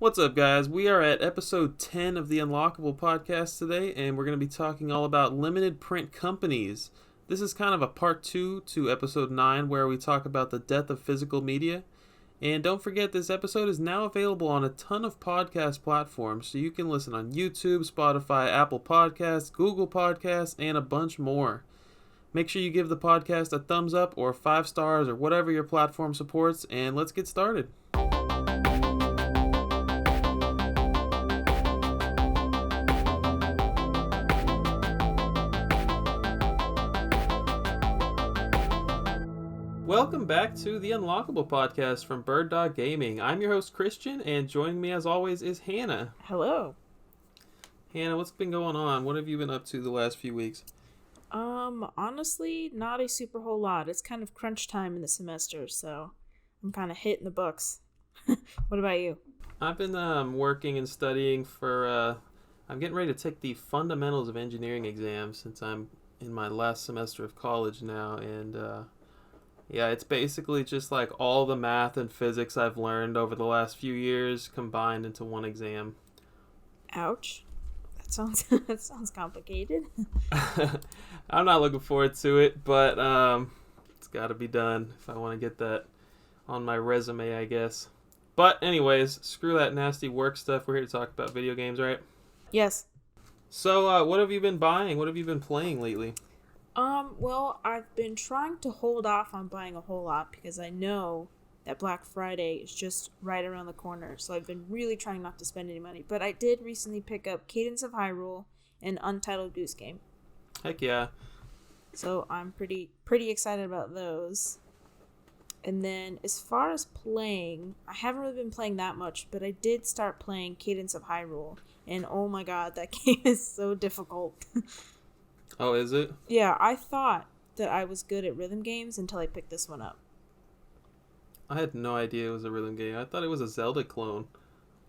What's up, guys? We are at episode 10 of the Unlockable podcast today, and we're going to be talking all about limited print companies. This is kind of a part 2 to episode 9, where we talk about the death of physical media. And don't forget, this episode is now available on a ton of podcast platforms, so you can listen on YouTube, Spotify, Apple Podcasts, Google Podcasts, and a bunch more. Make sure you give the podcast a thumbs up or 5 stars or whatever your platform supports, and let's get started. Welcome back to the Unlockable podcast from Bird Dog Gaming. I'm your host, Christian, and joining me as always is Hannah. Hello. Hannah, what's been going on? What have you been up to the last few weeks? Honestly, not a super whole lot. It's kind of crunch time in the semester, so I'm kind of hitting the books. What about you? I've been working and studying for, I'm getting ready to take the Fundamentals of Engineering exam since I'm in my last semester of college now, and yeah, it's basically just like all the math and physics I've learned over the last few years combined into one exam. Ouch. That sounds complicated. I'm not looking forward to it, but it's got to be done if I want to get that on my resume, I guess. But anyways, screw that nasty work stuff. We're here to talk about video games, right? Yes. So, what have you been buying? What have you been playing lately? Well, I've been trying to hold off on buying a whole lot because I know that Black Friday is just right around the corner, so I've been really trying not to spend any money. But I did recently pick up Cadence of Hyrule and Untitled Goose Game. Heck yeah. So I'm pretty excited about those. And then as far as playing, I haven't really been playing that much, but I did start playing Cadence of Hyrule, and oh my god, that game is so difficult. Oh, is it? Yeah, I thought that I was good at rhythm games until I picked this one up. I had no idea it was a rhythm game. I thought it was a Zelda clone.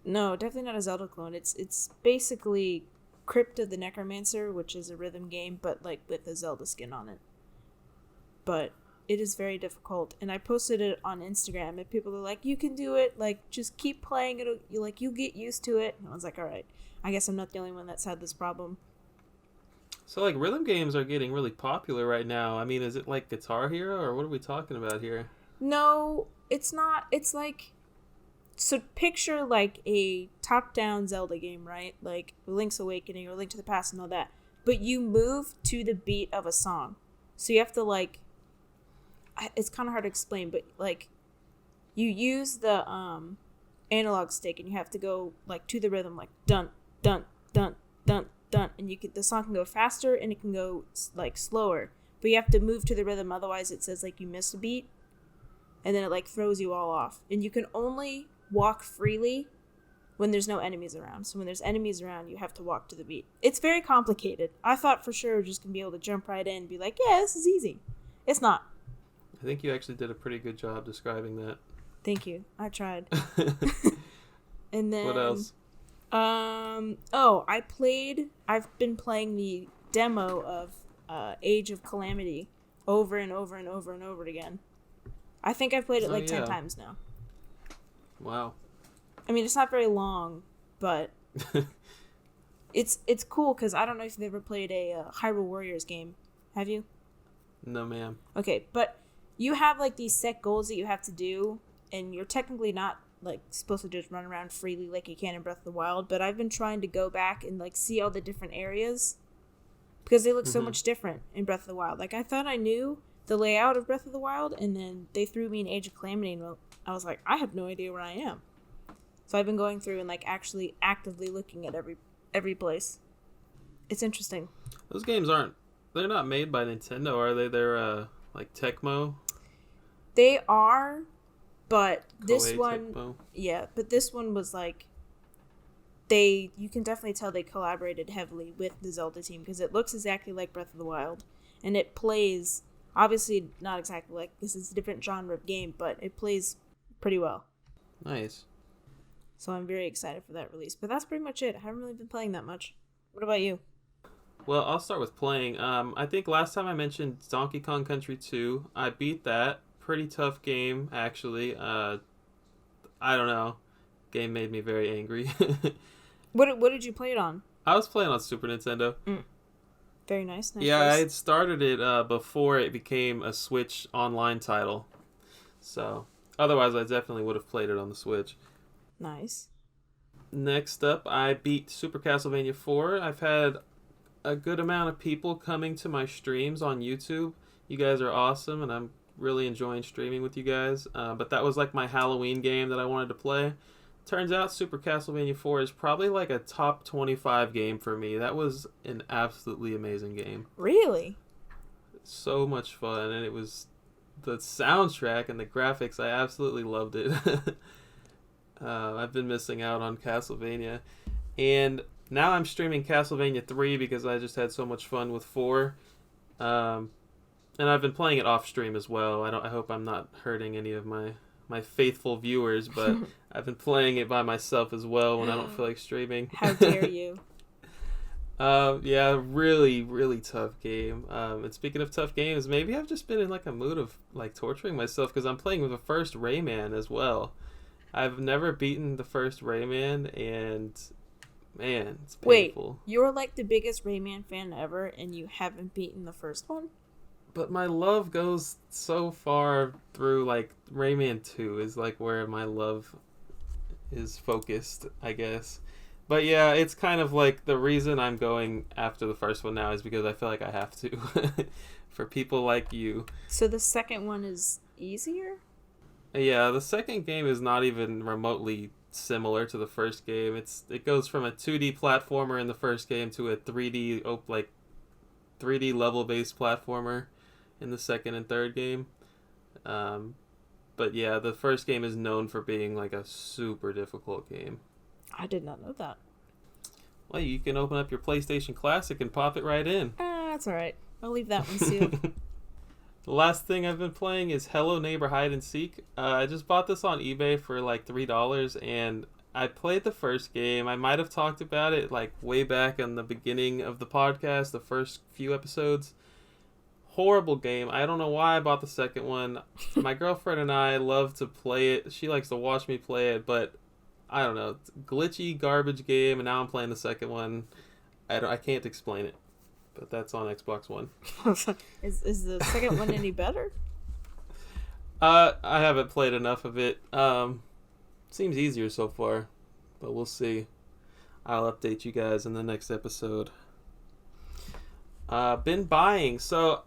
No, definitely not a Zelda clone. It's basically Crypt of the Necromancer, which is a rhythm game, but like with a Zelda skin on it. But it is very difficult, and I posted it on Instagram, and people are like, "You can do it. Like, just keep playing it. You'll get used to it." And I was like, "All right, I guess I'm not the only one that's had this problem." So, like, rhythm games are getting really popular right now. I mean, is it like Guitar Hero, or what are we talking about here? No, it's not. It's like, so picture like a top-down Zelda game, right? Like Link's Awakening or Link to the Past and all that. But you move to the beat of a song. So you have to like, it's kind of hard to explain, but like, you use the analog stick and you have to go like to the rhythm, like dun dun dun dun dun, and the song can go faster and it can go like slower. But you have to move to the rhythm, otherwise it says like you missed a beat. And then it like throws you all off. And you can only walk freely when there's no enemies around. So when there's enemies around, you have to walk to the beat. It's very complicated. I thought for sure we're just going to be able to jump right in and be like, yeah, this is easy. It's not. I think you actually did a pretty good job describing that. Thank you. I tried. And then... What else? I've been playing the demo of Age of Calamity over and over and over and over again. I think I've played it 10 times now. Wow. I mean, it's not very long, but it's cool because I don't know if you've ever played a Hyrule Warriors game. Have you? No, ma'am. Okay, but you have like these set goals that you have to do, and you're technically not like supposed to just run around freely like you can in Breath of the Wild, but I've been trying to go back and like see all the different areas because they look so much different in Breath of the Wild. Like I thought I knew the layout of Breath of the Wild, and then they threw me in Age of Calamity, and I was like, I have no idea where I am. So I've been going through and like actually actively looking at every place. It's interesting. Those games they're not made by Nintendo, are they? They're like Tecmo? They are, but this Koei one, Tecmo. Yeah, but this one was like, you can definitely tell they collaborated heavily with the Zelda team because it looks exactly like Breath of the Wild, and it plays, obviously not exactly like, this is a different genre of game, but it plays pretty well. Nice. So I'm very excited for that release. But that's pretty much it. I haven't really been playing that much. What about you? Well, I'll start with playing. I think last time I mentioned Donkey Kong Country 2. I beat that. Pretty tough game, actually. I don't know. game made me very angry. What did you play it on? I was playing on Super Nintendo. Very nice. Yeah, I had started it before it became a Switch online title. So, otherwise I definitely would have played it on the Switch. Nice. Next up, I beat Super Castlevania 4. I've had a good amount of people coming to my streams on YouTube. You guys are awesome, and I'm really enjoying streaming with you guys. But that was like my Halloween game that I wanted to play. Turns out Super Castlevania 4 is probably like a top 25 game for me. That was an absolutely amazing game. Really? So much fun, and it was the soundtrack and the graphics. I absolutely loved it. I've been missing out on Castlevania, and now I'm streaming Castlevania 3 because I just had so much fun with 4. And I've been playing it off stream as well. I hope I'm not hurting any of my faithful viewers, but I've been playing it by myself as well when I don't feel like streaming. How dare you? Yeah, really, really tough game. And speaking of tough games, maybe I've just been in like a mood of like torturing myself because I'm playing with the first Rayman as well. I've never beaten the first Rayman, and man, it's painful. Wait, you're like the biggest Rayman fan ever, and you haven't beaten the first one? But my love goes so far through, like, Rayman 2 is, like, where my love is focused, I guess. But, yeah, it's kind of, like, the reason I'm going after the first one now is because I feel like I have to. For people like you. So the second one is easier? Yeah, the second game is not even remotely similar to the first game. It goes from a 2D platformer in the first game to a 3D, 3D level-based platformer in the second and third game. But yeah, the first game is known for being like a super difficult game. I did not know that. Well, you can open up your PlayStation Classic and pop it right in. That's alright. I'll leave that one sealed. The last thing I've been playing is Hello Neighbor Hide and Seek. I just bought this on eBay for like $3, and I played the first game. I might have talked about it like way back in the beginning of the podcast, the first few episodes. Horrible game. I don't know why I bought the second one. My girlfriend and I love to play it. She likes to watch me play it, but I don't know. It's a glitchy garbage game, and now I'm playing the second one. I can't explain it, but that's on Xbox One. Is the second one any better? I haven't played enough of it. Seems easier so far, but we'll see. I'll update you guys in the next episode. Been buying. So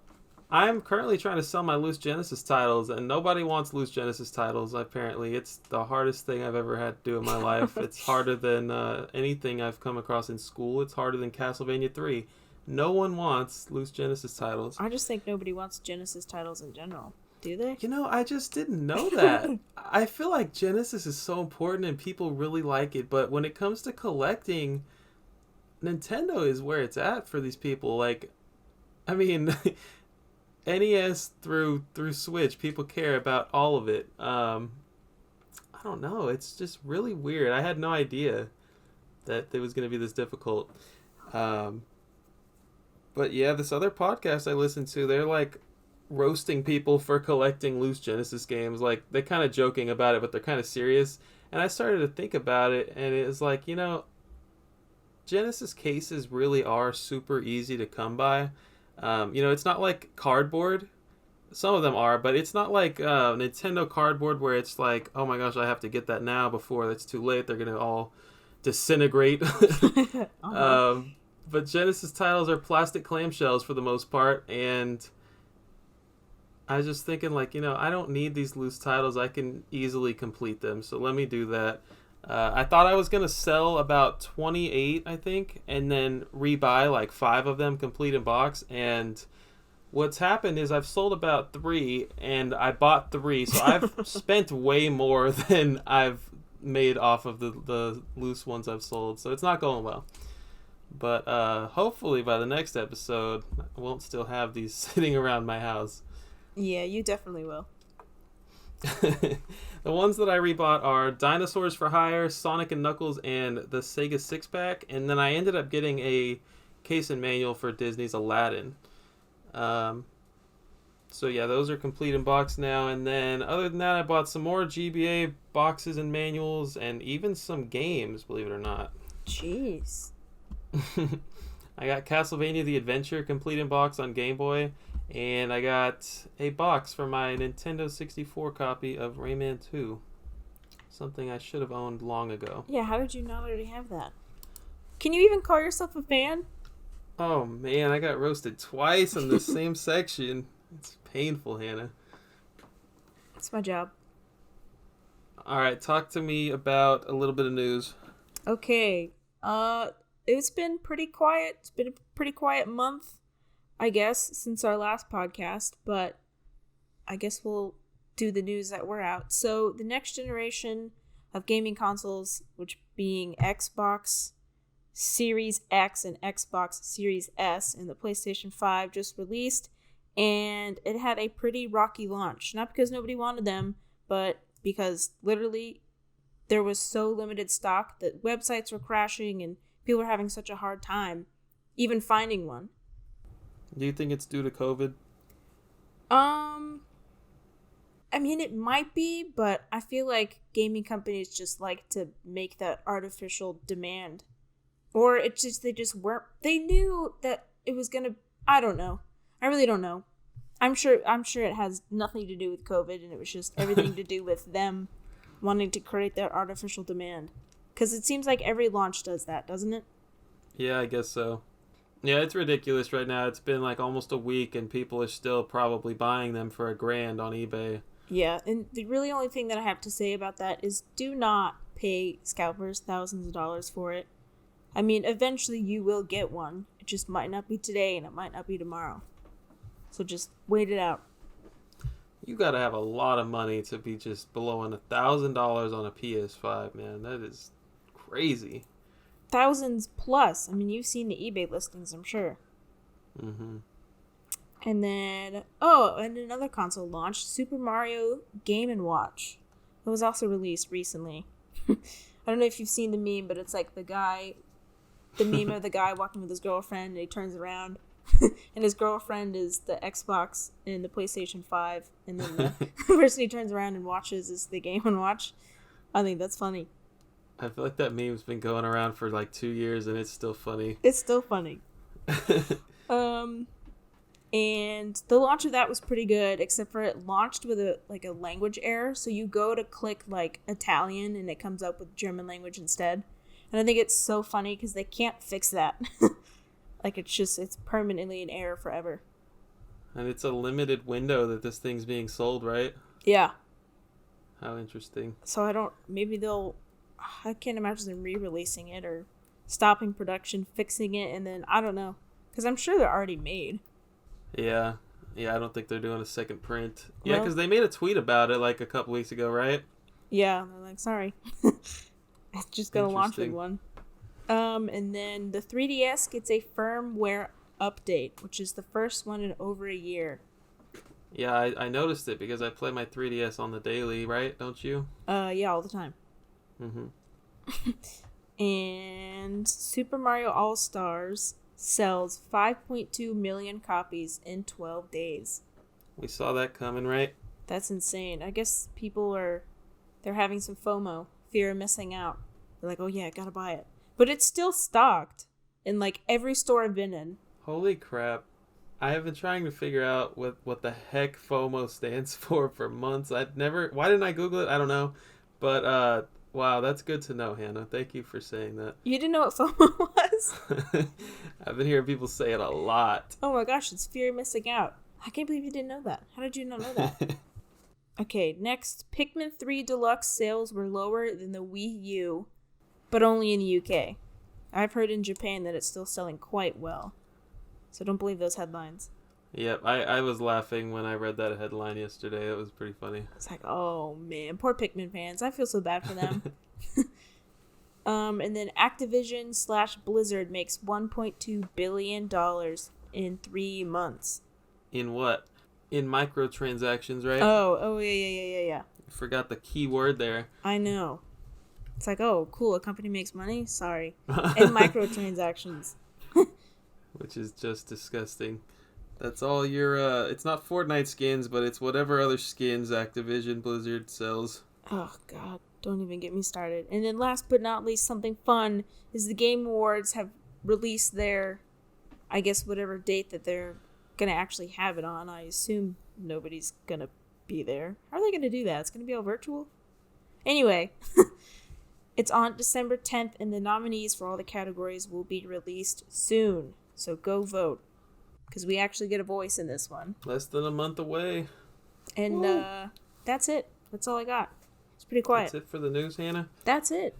I'm currently trying to sell my loose Genesis titles, and nobody wants loose Genesis titles, apparently. It's the hardest thing I've ever had to do in my life. It's harder than anything I've come across in school. It's harder than Castlevania 3. No one wants loose Genesis titles. I just think nobody wants Genesis titles in general. Do they? You know, I just didn't know that. I feel like Genesis is so important and people really like it, but when it comes to collecting, Nintendo is where it's at for these people. Like, I mean, NES through Switch, people care about all of it. I don't know. It's just really weird. I had no idea that it was going to be this difficult. But yeah, this other podcast I listened to, they're like roasting people for collecting loose Genesis games. Like, they're kind of joking about it, but they're kind of serious. And I started to think about it, and it was like, you know, Genesis cases really are super easy to come by. You know, it's not like cardboard. Some of them are, but it's not like Nintendo cardboard where it's like, oh my gosh, I have to get that now before it's too late. They're going to all disintegrate. But Genesis titles are plastic clamshells for the most part, and I was just thinking, like, you know, I don't need these loose titles. I can easily complete them, so let me do that. I thought I was going to sell about 28, I think, and then rebuy like 5 of them complete in box, and what's happened is I've sold about 3, and I bought 3, so I've spent way more than I've made off of the loose ones I've sold, so it's not going well. But hopefully by the next episode, I won't still have these sitting around my house. Yeah, you definitely will. The ones that I rebought are Dinosaurs for Hire, Sonic and Knuckles, and the Sega 6-pack. And then I ended up getting a case and manual for Disney's Aladdin. So So yeah, those are complete in box now. And then other than that, I bought some more GBA boxes and manuals and even some games, believe it or not. Jeez. I got Castlevania The Adventure complete in box on Game Boy. And I got a box for my Nintendo 64 copy of Rayman 2. Something I should have owned long ago. Yeah, how did you not already have that? Can you even call yourself a fan? Oh man, I got roasted twice in the same section. It's painful, Hannah. It's my job. Alright, talk to me about a little bit of news. Okay. It's been pretty quiet. It's been a pretty quiet month, I guess, since our last podcast, but I guess we'll do the news that we're out. So the next generation of gaming consoles, which being Xbox Series X and Xbox Series S and the PlayStation 5, just released, and it had a pretty rocky launch. Not because nobody wanted them, but because literally there was so limited stock that websites were crashing and people were having such a hard time even finding one. Do you think it's due to COVID? I mean, it might be, but I feel like gaming companies just like to make that artificial demand. Or it's just, they knew that it was gonna, I don't know. I really don't know. I'm sure it has nothing to do with COVID, and it was just everything to do with them wanting to create that artificial demand. Because it seems like every launch does that, doesn't it? Yeah, I guess so. Yeah, it's ridiculous right now. It's been like almost a week, and people are still probably buying them for $1,000 on eBay. Yeah, and the really only thing that I have to say about that is do not pay scalpers thousands of dollars for it. I mean, eventually you will get one. It just might not be today, and it might not be tomorrow. So just wait it out. You gotta have a lot of money to be just blowing $1,000 on a PS5, man. That is crazy. Thousands plus. I mean, you've seen the eBay listings, I'm sure. Mm-hmm. And then, and another console launched, Super Mario Game & Watch. It was also released recently. I don't know if you've seen the meme, but it's like the meme of the guy walking with his girlfriend, and he turns around, and his girlfriend is the Xbox and the PlayStation 5, and then the person he turns around and watches is the Game & Watch. I think that's funny. I feel like that meme's been going around for like 2 years, and it's still funny. It's still funny. And the launch of that was pretty good, except for it launched with a language error. So you go to click like Italian and it comes up with German language instead. And I think it's so funny because they can't fix that. Like it's permanently an error forever. And it's a limited window that this thing's being sold, right? Yeah. How interesting. So I can't imagine them re-releasing it or stopping production, fixing it, and then I don't know. Because I'm sure they're already made. Yeah, I don't think they're doing a second print. Yeah, Well, because they made a tweet about it like a couple weeks ago, right? Yeah, they're like, sorry. It's just gonna launch with Interesting. one. And then the 3DS gets a firmware update, which is the first one in over a year. Yeah, I noticed it because I play my 3DS on the daily, right? Don't you? Yeah, all the time. Mm-hmm. And Super Mario All-Stars sells 5.2 million copies in 12 days. We saw that coming, right? That's insane. I guess they're having some FOMO, fear of missing out. They're like, oh yeah, gotta buy it. But it's still stocked in like every store I've been in. Holy crap. I have been trying to figure out what the heck FOMO stands for months. Why didn't I Google it? I don't know. But, wow, that's good to know, Hannah. Thank you for saying that. You didn't know what FOMO was? I've been hearing people say it a lot. Oh my gosh, it's fear of missing out. I can't believe you didn't know that. How did you not know that? Okay, next, Pikmin 3 Deluxe sales were lower than the Wii U, but only in the UK. I've heard in Japan that it's still selling quite well. So don't believe those headlines. Yep, I was laughing when I read that headline yesterday. It was pretty funny. It's like, oh man, poor Pikmin fans. I feel so bad for them. And then Activision / Blizzard makes $1.2 billion in 3 months. In what? In microtransactions, right? Oh, yeah. Forgot the key word there. I know. It's like, oh, cool, a company makes money? Sorry. And microtransactions. Which is just disgusting. That's all your, it's not Fortnite skins, but it's whatever other skins Activision Blizzard sells. Oh, God. Don't even get me started. And then last but not least, something fun is the Game Awards have released their, I guess, whatever date that they're going to actually have it on. I assume nobody's going to be there. How are they going to do that? It's going to be all virtual? Anyway, it's on December 10th, and the nominees for all the categories will be released soon. So go vote, because we actually get a voice in this one. Less than a month away. And that's it. That's all I got. It's pretty quiet. That's it for the news, Hannah? That's it.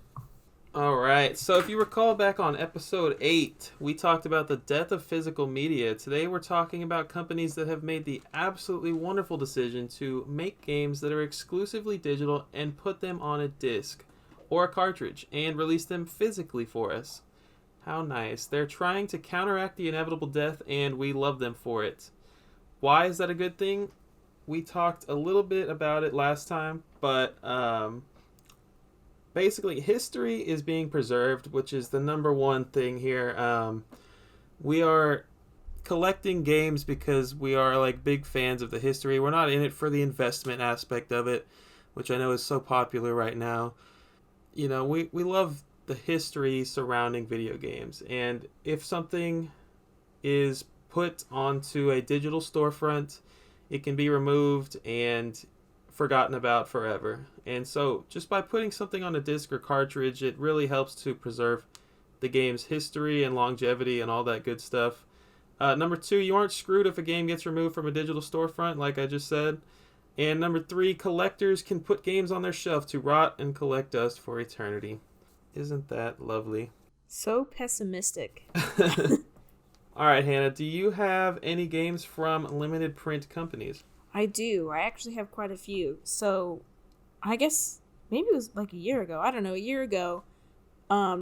All right. So if you recall back on episode 8, we talked about the death of physical media. Today we're talking about companies that have made the absolutely wonderful decision to make games that are exclusively digital and put them on a disc or a cartridge and release them physically for us. How nice. They're trying to counteract the inevitable death, and we love them for it. Why is that a good thing? We talked a little bit about it last time, but basically history is being preserved, which is the number one thing here. We are collecting games because we are like big fans of the history. We're not in it for the investment aspect of it, which I know is so popular right now. You know, we love the history surrounding video games, and if something is put onto a digital storefront, it can be removed and forgotten about forever. And so just by putting something on a disc or cartridge, it really helps to preserve the game's history and longevity and all that good stuff. Number 2, you aren't screwed if a game gets removed from a digital storefront, like I just said. And number 3, collectors can put games on their shelf to rot and collect dust for eternity. Isn't that lovely? So pessimistic. All right, Hannah, do you have any games from limited print companies? I do. I actually have quite a few. So, I guess maybe it was like a year ago. I don't know. A year ago,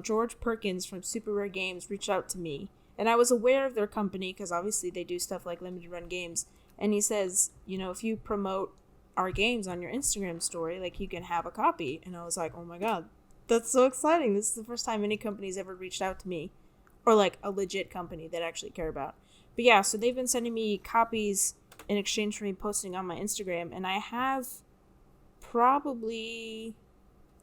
George Perkins from Super Rare Games reached out to me. And I was aware of their company because obviously they do stuff like limited run games. And he says, you know, if you promote our games on your Instagram story, like you can have a copy. And I was like, oh my God, that's so exciting. This is the first time any company's ever reached out to me. Or like a legit company that I actually care about. But yeah, so they've been sending me copies in exchange for me posting on my Instagram. And I have probably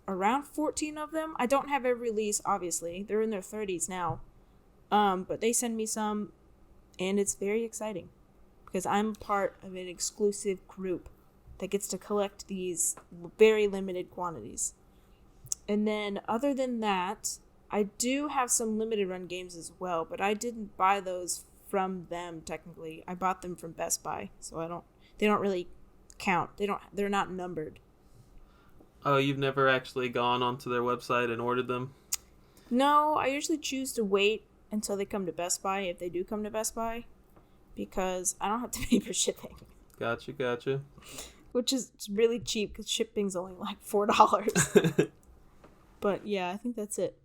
around 14 of them. I don't have every release, obviously. They're in their 30s now. But they send me some, and it's very exciting. Because I'm part of an exclusive group that gets to collect these very limited quantities. And then other than that, I do have some limited run games as well, but I didn't buy those from them technically. I bought them from Best Buy, so they don't really count. They're not numbered. Oh, you've never actually gone onto their website and ordered them? No, I usually choose to wait until they come to Best Buy, if they do come to Best Buy, because I don't have to pay for shipping. Gotcha. Which is really cheap because shipping's only like $4. But yeah, I think that's it.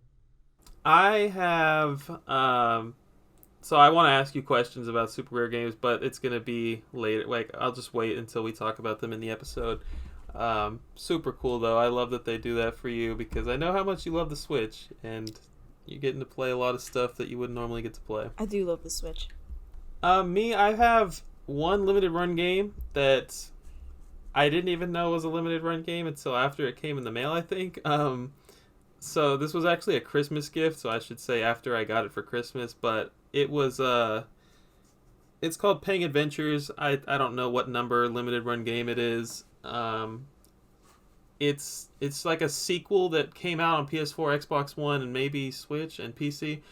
I have, so I want to ask you questions about Super Rare Games, but it's going to be later. Like, I'll just wait until we talk about them in the episode. Super cool, though. I love that they do that for you because I know how much you love the Switch, and you're getting to play a lot of stuff that you wouldn't normally get to play. I do love the Switch. I have one limited run game that I didn't even know was a limited run game until after it came in the mail, I think. So this was actually a Christmas gift, so I should say after I got it for Christmas, but it was, it's called Pang Adventures. I don't know what number limited run game it is. It's like a sequel that came out on PS4, Xbox One, and maybe Switch and PC.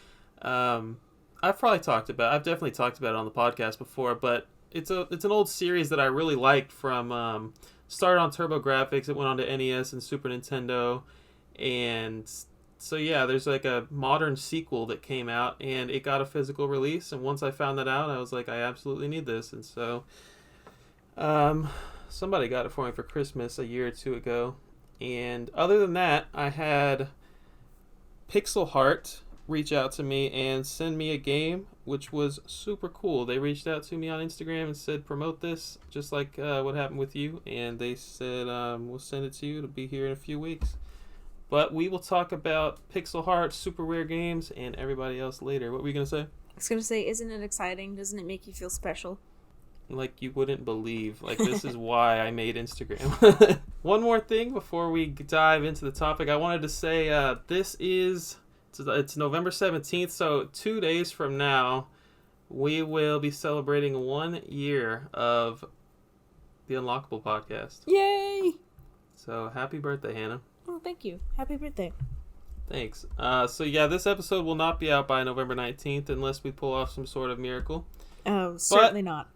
I've definitely talked about it on the podcast before, but it's an old series that I really liked from, started on TurboGrafx, it went on to NES and Super Nintendo. And so yeah, there's like a modern sequel that came out and it got a physical release, and once I found that out, I was like, I absolutely need this. And so somebody got it for me for Christmas a year or two ago. And other than that, I had Pixel Heart reach out to me and send me a game, which was super cool. They reached out to me on Instagram and said, promote this, just like what happened with you. And they said, we'll send it to you. It'll be here in a few weeks. But we will talk about Pixel Heart, Super Rare Games, and everybody else later. What were you going to say? I was gonna say, isn't it exciting? Doesn't it make you feel special? Like you wouldn't believe. Like, this is why I made Instagram. One more thing before we dive into the topic, I wanted to say it's November 17th, so 2 days from now, we will be celebrating 1 year of the Unlockable podcast. Yay! So happy birthday, Hannah. Oh, thank you. Happy birthday. Thanks. So yeah, this episode will not be out by November 19th unless we pull off some sort of miracle. Oh, certainly not.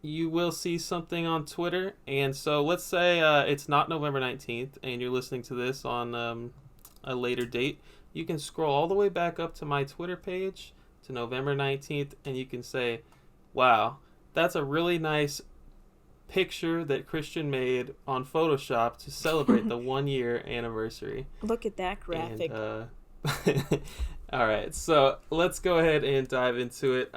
You will see something on Twitter, and so let's say it's not November 19th and you're listening to this on a later date. You can scroll all the way back up to my Twitter page to November 19th, and you can say, wow, that's a really nice picture that Christian made on Photoshop to celebrate the 1 year anniversary. Look at that graphic. And, all right, so let's go ahead and dive into it.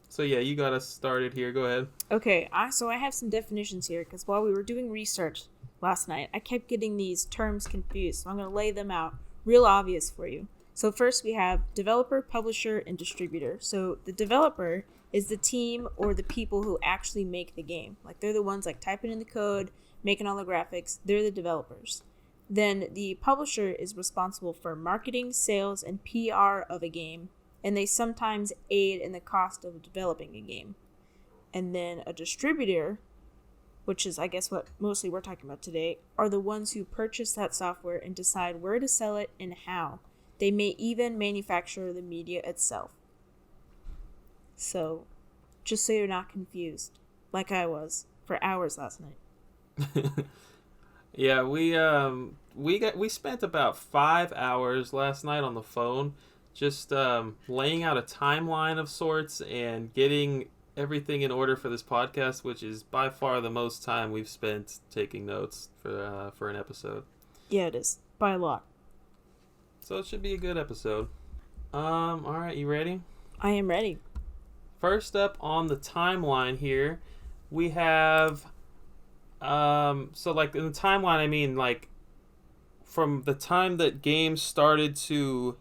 So yeah, you got us started here. Go ahead. Okay, so I have some definitions here because while we were doing research last night, I kept getting these terms confused. So I'm going to lay them out real obvious for you. So first we have developer, publisher, and distributor. So the developer is the team or the people who actually make the game. Like they're the ones like typing in the code, making all the graphics. They're the developers. Then the publisher is responsible for marketing, sales, and PR of a game. And they sometimes aid in the cost of developing a game. And then a distributor, which is I guess what mostly we're talking about today, are the ones who purchase that software and decide where to sell it and how. They may even manufacture the media itself. So, just so you're not confused, like I was for hours last night. Yeah, we spent about 5 hours last night on the phone, just laying out a timeline of sorts and getting everything in order for this podcast, which is by far the most time we've spent taking notes for an episode. Yeah, it is by a lot. So it should be a good episode. All right, you ready? I am ready. First up on the timeline here, we have so like in the timeline, I mean like from the time that games started to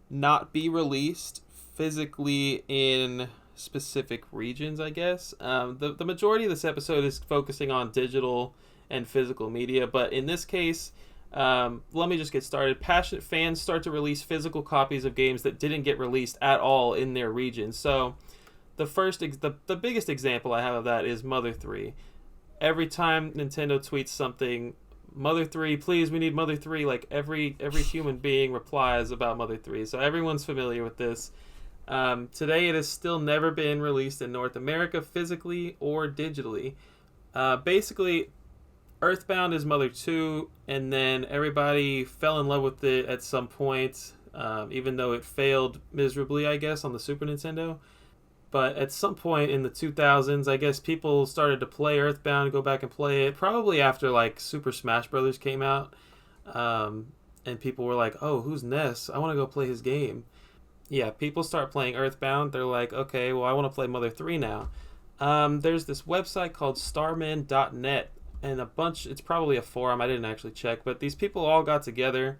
not be released physically in specific regions, I guess. The majority of this episode is focusing on digital and physical media, but in this case, let me just get started. Passionate fans start to release physical copies of games that didn't get released at all in their region. So the biggest example I have of that is Mother 3. Every time Nintendo tweets something, Mother 3, please, we need Mother 3, like every human being replies about Mother 3. So everyone's familiar with this. Today it has still never been released in North America physically or digitally. Basically, Earthbound is Mother 2, and then everybody fell in love with it at some point, even though it failed miserably, I guess, on the Super Nintendo. But at some point in the 2000s, I guess people started to play Earthbound, go back and play it, probably after like Super Smash Brothers came out. And people were like, oh, who's Ness? I want to go play his game. Yeah, people start playing Earthbound. They're like, okay, well, I want to play Mother 3 now. There's this website called starman.net, and it's probably a forum, I didn't actually check, but these people all got together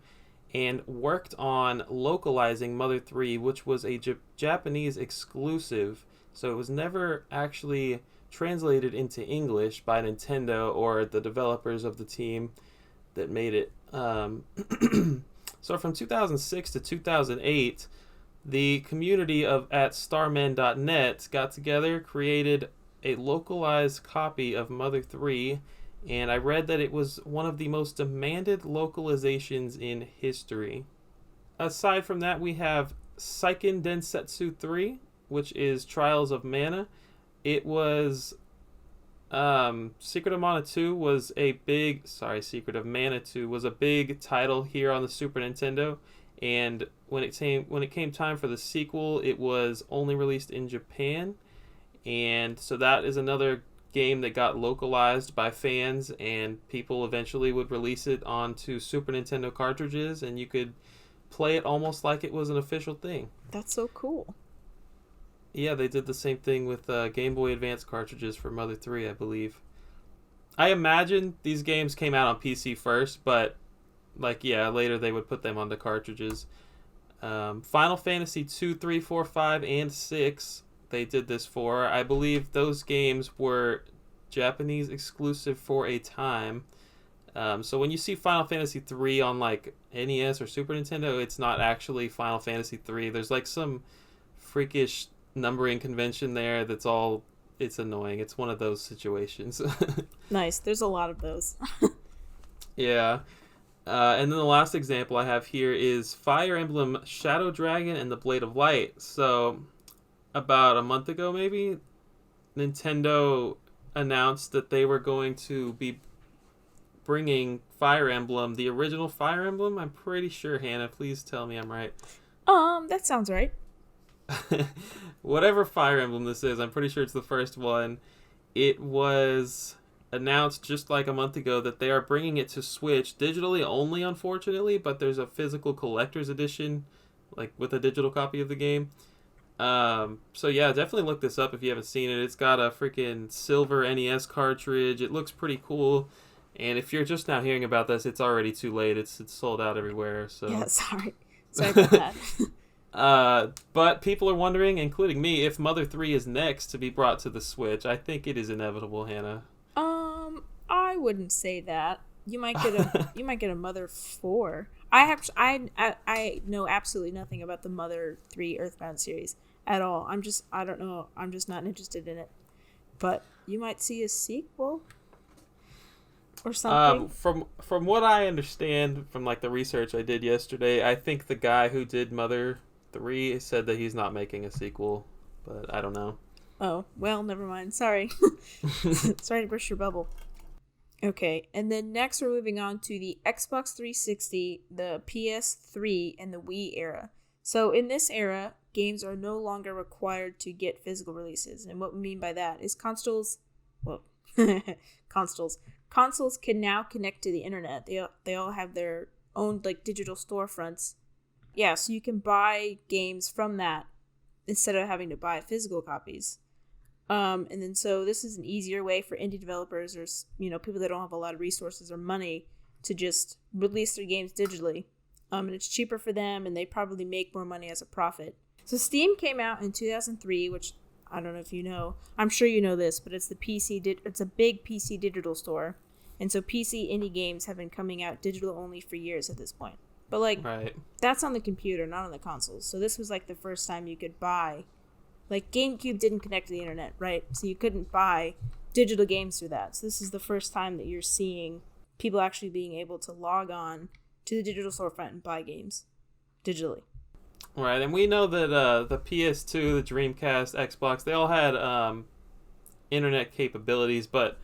and worked on localizing Mother 3, which was a Japanese exclusive, so it was never actually translated into English by Nintendo or the developers of the team that made it. So from 2006 to 2008, the community at starman.net got together, created a localized copy of Mother 3, and I read that it was one of the most demanded localizations in history. Aside from that, we have Seiken Densetsu 3, which is Trials of Mana. It was Secret of Mana 2 was a big Secret of Mana 2 was a big title here on the Super Nintendo, and when it came time for the sequel, it was only released in Japan, and so that is another game that got localized by fans, and people eventually would release it onto Super Nintendo cartridges, and you could play it almost like it was an official thing. That's so cool. Yeah, they did the same thing with Game Boy Advance cartridges for Mother 3, I believe. I imagine these games came out on PC first, but later they would put them onto cartridges. Final Fantasy 2, 3, 4, 5, and 6, they did this for. I believe those games were Japanese exclusive for a time. So when you see Final Fantasy 3 on like NES or Super Nintendo, it's not actually Final Fantasy 3. There's like some freakish numbering convention there it's annoying. It's one of those situations. Nice. There's a lot of those. Yeah. And then the last example I have here is Fire Emblem Shadow Dragon and the Blade of Light. So about a month ago maybe, Nintendo announced that they were going to be bringing Fire Emblem, the original Fire Emblem. I'm pretty sure, Hannah, please tell me I'm right. That sounds right. Whatever Fire Emblem this is, I'm pretty sure it's the first one. It was announced just like a month ago that they are bringing it to Switch digitally only, unfortunately, but there's a physical collector's edition, like with a digital copy of the game. So yeah, definitely look this up if you haven't seen it. It's got a freaking silver NES cartridge. It looks pretty cool. And if you're just now hearing about this, it's already too late. It's sold out everywhere. So yeah, sorry about that. But people are wondering, including me, if Mother 3 is next to be brought to the Switch. I think it is inevitable, Hannah. I wouldn't say that. You might get a Mother 4. I know absolutely nothing about the Mother 3 Earthbound series at all. I don't know. I'm just not interested in it. But you might see a sequel or something. From what I understand from like the research I did yesterday, I think the guy who did Mother 3 said that he's not making a sequel, but I don't know. Oh, well, never mind. Sorry. Sorry to burst your bubble. Okay, and then next we're moving on to the Xbox 360, the PS3, and the Wii era. So in this era, games are no longer required to get physical releases. And what we mean by that is consoles can now connect to the internet. They all have their own like digital storefronts. Yeah, so you can buy games from that instead of having to buy physical copies. And then so this is an easier way for indie developers or people that don't have a lot of resources or money to just release their games digitally. And it's cheaper for them, and they probably make more money as a profit. So Steam came out in 2003, which I don't know if you know. I'm sure you know this, but it's it's a big PC digital store. And so PC indie games have been coming out digital only for years at this point. But right. That's on the computer, not on the consoles. So this was like the first time you could buy. Like GameCube didn't connect to the internet, right? So you couldn't buy digital games through that. So this is the first time that you're seeing people actually being able to log on to the digital storefront and buy games digitally. Right, and we know that the PS2, the Dreamcast, Xbox, they all had internet capabilities, but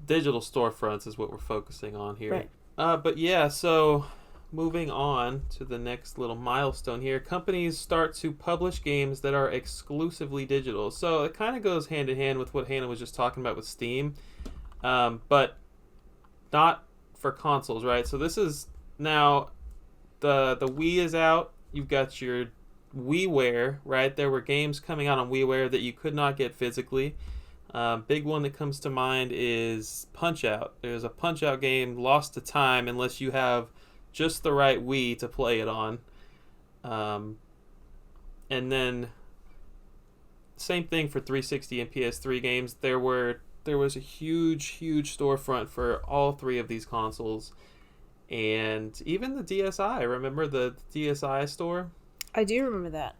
digital storefronts is what we're focusing on here. Right. But yeah, so moving on to the next little milestone here, companies start to publish games that are exclusively digital. So it kind of goes hand in hand with what Hannah was just talking about with Steam, but not for consoles, right? So this is now the Wii is out. You've got your WiiWare, right? There were games coming out on WiiWare that you could not get physically. Big one that comes to mind is Punch-Out. There's a Punch-Out game, lost to time unless you have just the right Wii to play it on. And then same thing for 360 and PS3 games. There was a huge storefront for all three of these consoles. And even the DSi, remember the DSi store? I do remember that.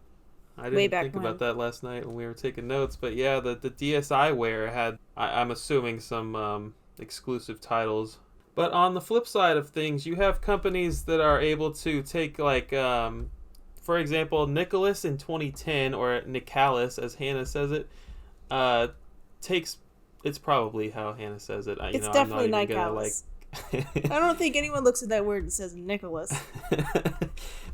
I didn't think about that last night when we were taking notes, but yeah, the DSiWare had, I'm assuming, some exclusive titles. But on the flip side of things, you have companies that are able to take, like, for example, Nicholas in 2010, or Nicalis, as Hannah says it, takes, it's probably how Hannah says it. It's definitely Nicalis. I don't think anyone looks at that word and says Nicholas.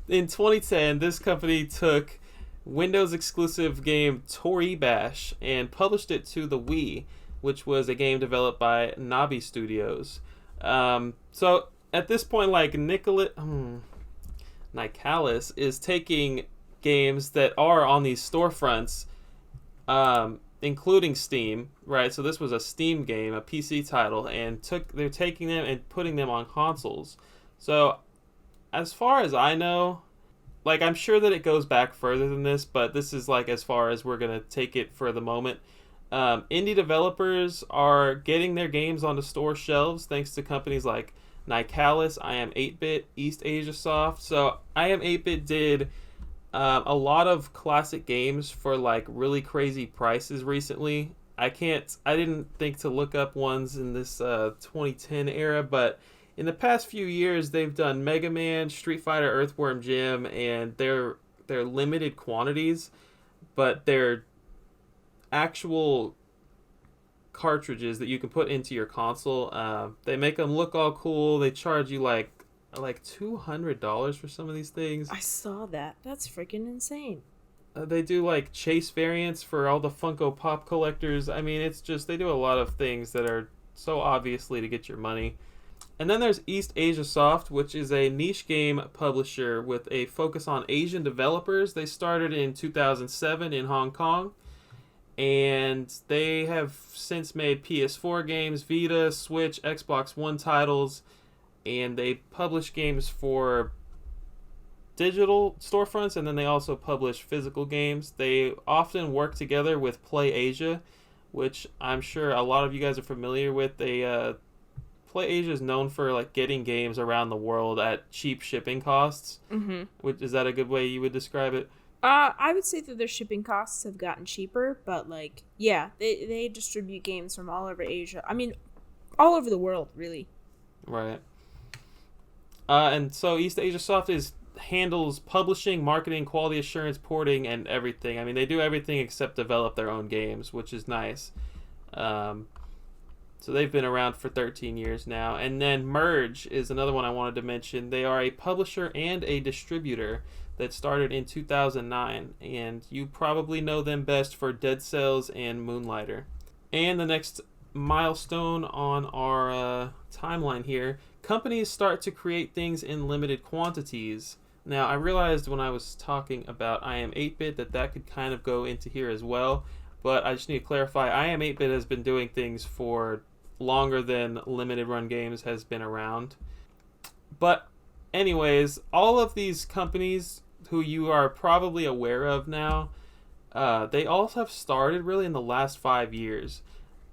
In 2010, this company took Windows exclusive game Tori Bash and published it to the Wii, which was a game developed by Nabi Studios. So at this point, like Nicalis is taking games that are on these storefronts, including Steam, right? So this was a Steam game, a PC title, and they're taking them and putting them on consoles. So as far as I know, like, I'm sure that it goes back further than this, but this is like as far as we're gonna take it for the moment. Indie developers are getting their games onto store shelves thanks to companies like Nicalis, I Am 8-Bit, East Asia Soft. So I Am 8-Bit did a lot of classic games for like really crazy prices recently. I didn't think to look up ones in this 2010 era, but in the past few years they've done Mega Man, Street Fighter, Earthworm Jim, and they're limited quantities, but they're actual cartridges that you can put into your console. They make them look all cool. They charge you like $200 for some of these things. I saw that. That's freaking insane. They do like chase variants for all the Funko Pop collectors. I mean, it's just they do a lot of things that are so obviously to get your money. And then there's East Asia Soft, which is a niche game publisher with a focus on Asian developers. They started in 2007 in Hong Kong, and they have since made PS4 games, Vita, Switch, Xbox One titles, and they publish games for digital storefronts, and then they also publish physical games. They often work together with Play Asia, which I'm sure a lot of you guys are familiar with. Play Asia is known for like getting games around the world at cheap shipping costs. Mm-hmm. Is that a good way you would describe it? I would say that their shipping costs have gotten cheaper, but like, yeah, they distribute games from all over Asia. I mean, all over the world, really. Right. And so East Asia Soft handles publishing, marketing, quality assurance, porting, and everything. I mean, they do everything except develop their own games, which is nice. So they've been around for 13 years now. And then Merge is another one I wanted to mention. They are a publisher and a distributor that started in 2009. And you probably know them best for Dead Cells and Moonlighter. And the next milestone on our timeline here, companies start to create things in limited quantities. Now, I realized when I was talking about I Am 8-Bit that could kind of go into here as well. But I just need to clarify, I Am 8-Bit has been doing things for longer than limited run games has been around. But anyways, all of these companies who you are probably aware of now, they all have started really in the last 5 years.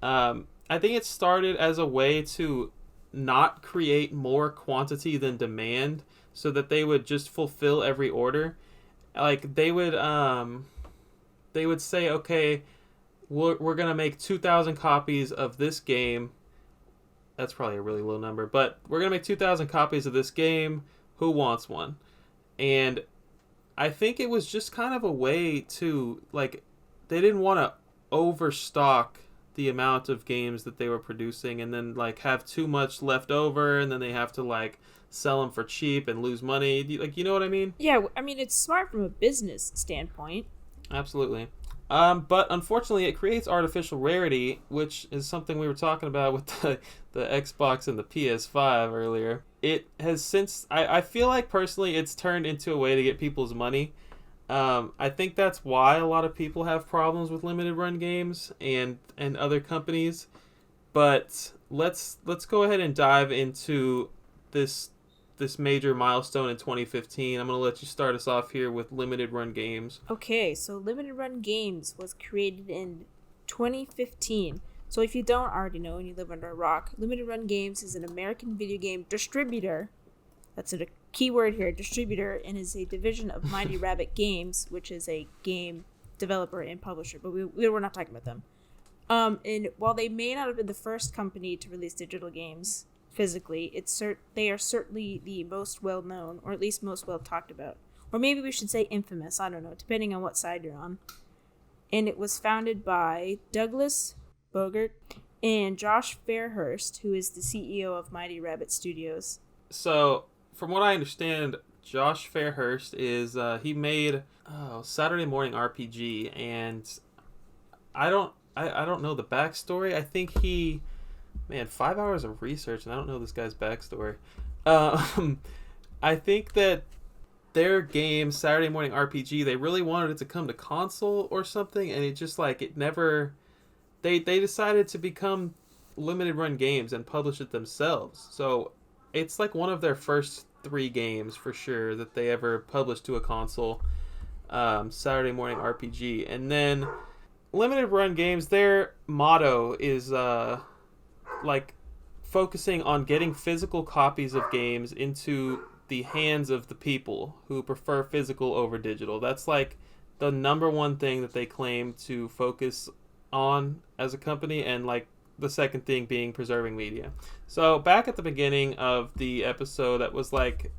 I think it started as a way to not create more quantity than demand so that they would just fulfill every order. Like they would say, okay, we're going to make 2,000 copies of this game. That's probably a really low number, but we're going to make 2,000 copies of this game. Who wants one? And I think it was just kind of a way to, like, they didn't want to overstock the amount of games that they were producing and then, like, have too much left over and then they have to, like, sell them for cheap and lose money. Like, you know what I mean? Yeah, I mean, it's smart from a business standpoint. Absolutely. But unfortunately, it creates artificial rarity, which is something we were talking about with the Xbox and the PS5 earlier. It has since, I feel like personally, it's turned into a way to get people's money. I think that's why a lot of people have problems with limited run games and other companies. But let's go ahead and dive into this major milestone in 2015. I'm going to let you start us off here with limited run games. Okay, so limited run games was created in 2015. So if you don't already know and you live under a rock, limited run games is an American video game distributor. That's a key word here, distributor, and is a division of Mighty Rabbit Games, which is a game developer and publisher, but we're not talking about them. And while they may not have been the first company to release digital games physically, they are certainly the most well known, or at least most well talked about, or maybe we should say infamous, I don't know, depending on what side you're on. And it was founded by Douglas Bogert and Josh Fairhurst, who is the CEO of Mighty Rabbit Studios. So from what I understand, Josh Fairhurst is he made Saturday Morning RPG, and I don't know the backstory. I think 5 hours of research, and I don't know this guy's backstory. I think that their game, Saturday Morning RPG, they really wanted it to come to console or something, and it just, like, it never... They decided to become limited run games and publish it themselves. So it's, like, one of their first 3 games for sure that they ever published to a console. Saturday Morning RPG. And then limited run games, their motto is like focusing on getting physical copies of games into the hands of the people who prefer physical over digital. That's like the number one thing that they claim to focus on as a company, and like the second thing being preserving media. So back at the beginning of the episode, that was like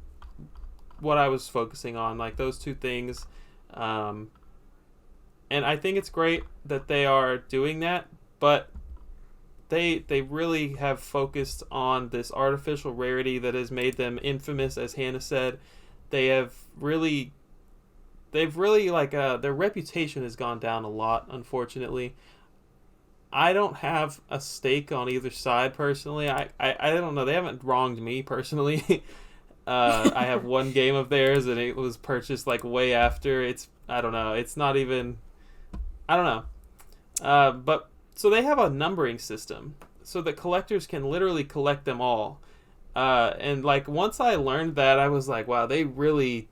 what I was focusing on, like those two things. And I think it's great that they are doing that, but they really have focused on this artificial rarity that has made them infamous, as Hannah said. They've really like their reputation has gone down a lot, unfortunately. I don't have a stake on either side personally. I don't know. They haven't wronged me personally. I have one game of theirs, and it was purchased like way after. I don't know. It's not even. I don't know. But so they have a numbering system so that collectors can literally collect them all. And like once I learned that, I was like, wow, they really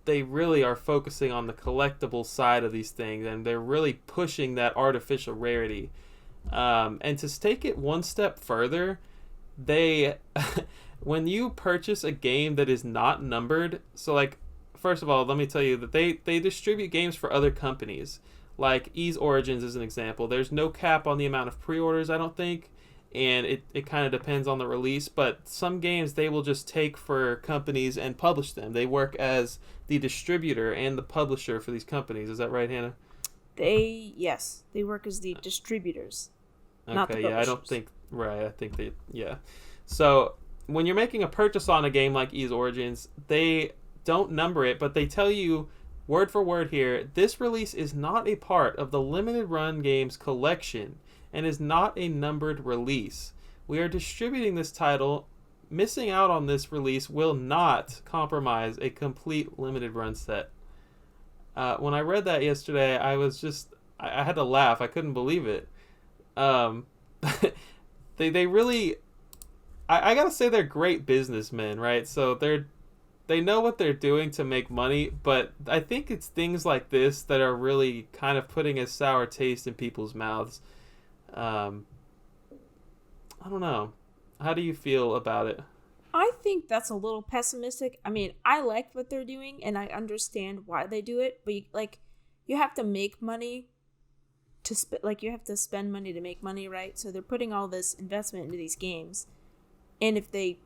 are focusing on the collectible side of these things, and they're really pushing that artificial rarity. And to take it one step further, they when you purchase a game that is not numbered, so like first of all, let me tell you that they distribute games for other companies. Like Ys Origins is an example. There's no cap on the amount of pre-orders, I don't think, and it kind of depends on the release, but some games they will just take for companies and publish them. They work as the distributor and the publisher for these companies. Is that right, Hannah? They work as the distributors. Not the Okay, yeah, I don't think right. I think they So when you're making a purchase on a game like Ys Origins, they don't number it, but they tell you word for word here, this release is not a part of the limited run games collection and is not a numbered release. We are distributing this title. Missing out on this release will not compromise a complete limited run set. When I read that yesterday, I had to laugh. I couldn't believe it. They really, I gotta say, they're great businessmen, right? So they know what they're doing to make money, but I think it's things like this that are really kind of putting a sour taste in people's mouths. I don't know. How do you feel about it? I think that's a little pessimistic. I mean, I like what they're doing, and I understand why they do it, but you have to make money you have to spend money to make money, right? So they're putting all this investment into these games, and if they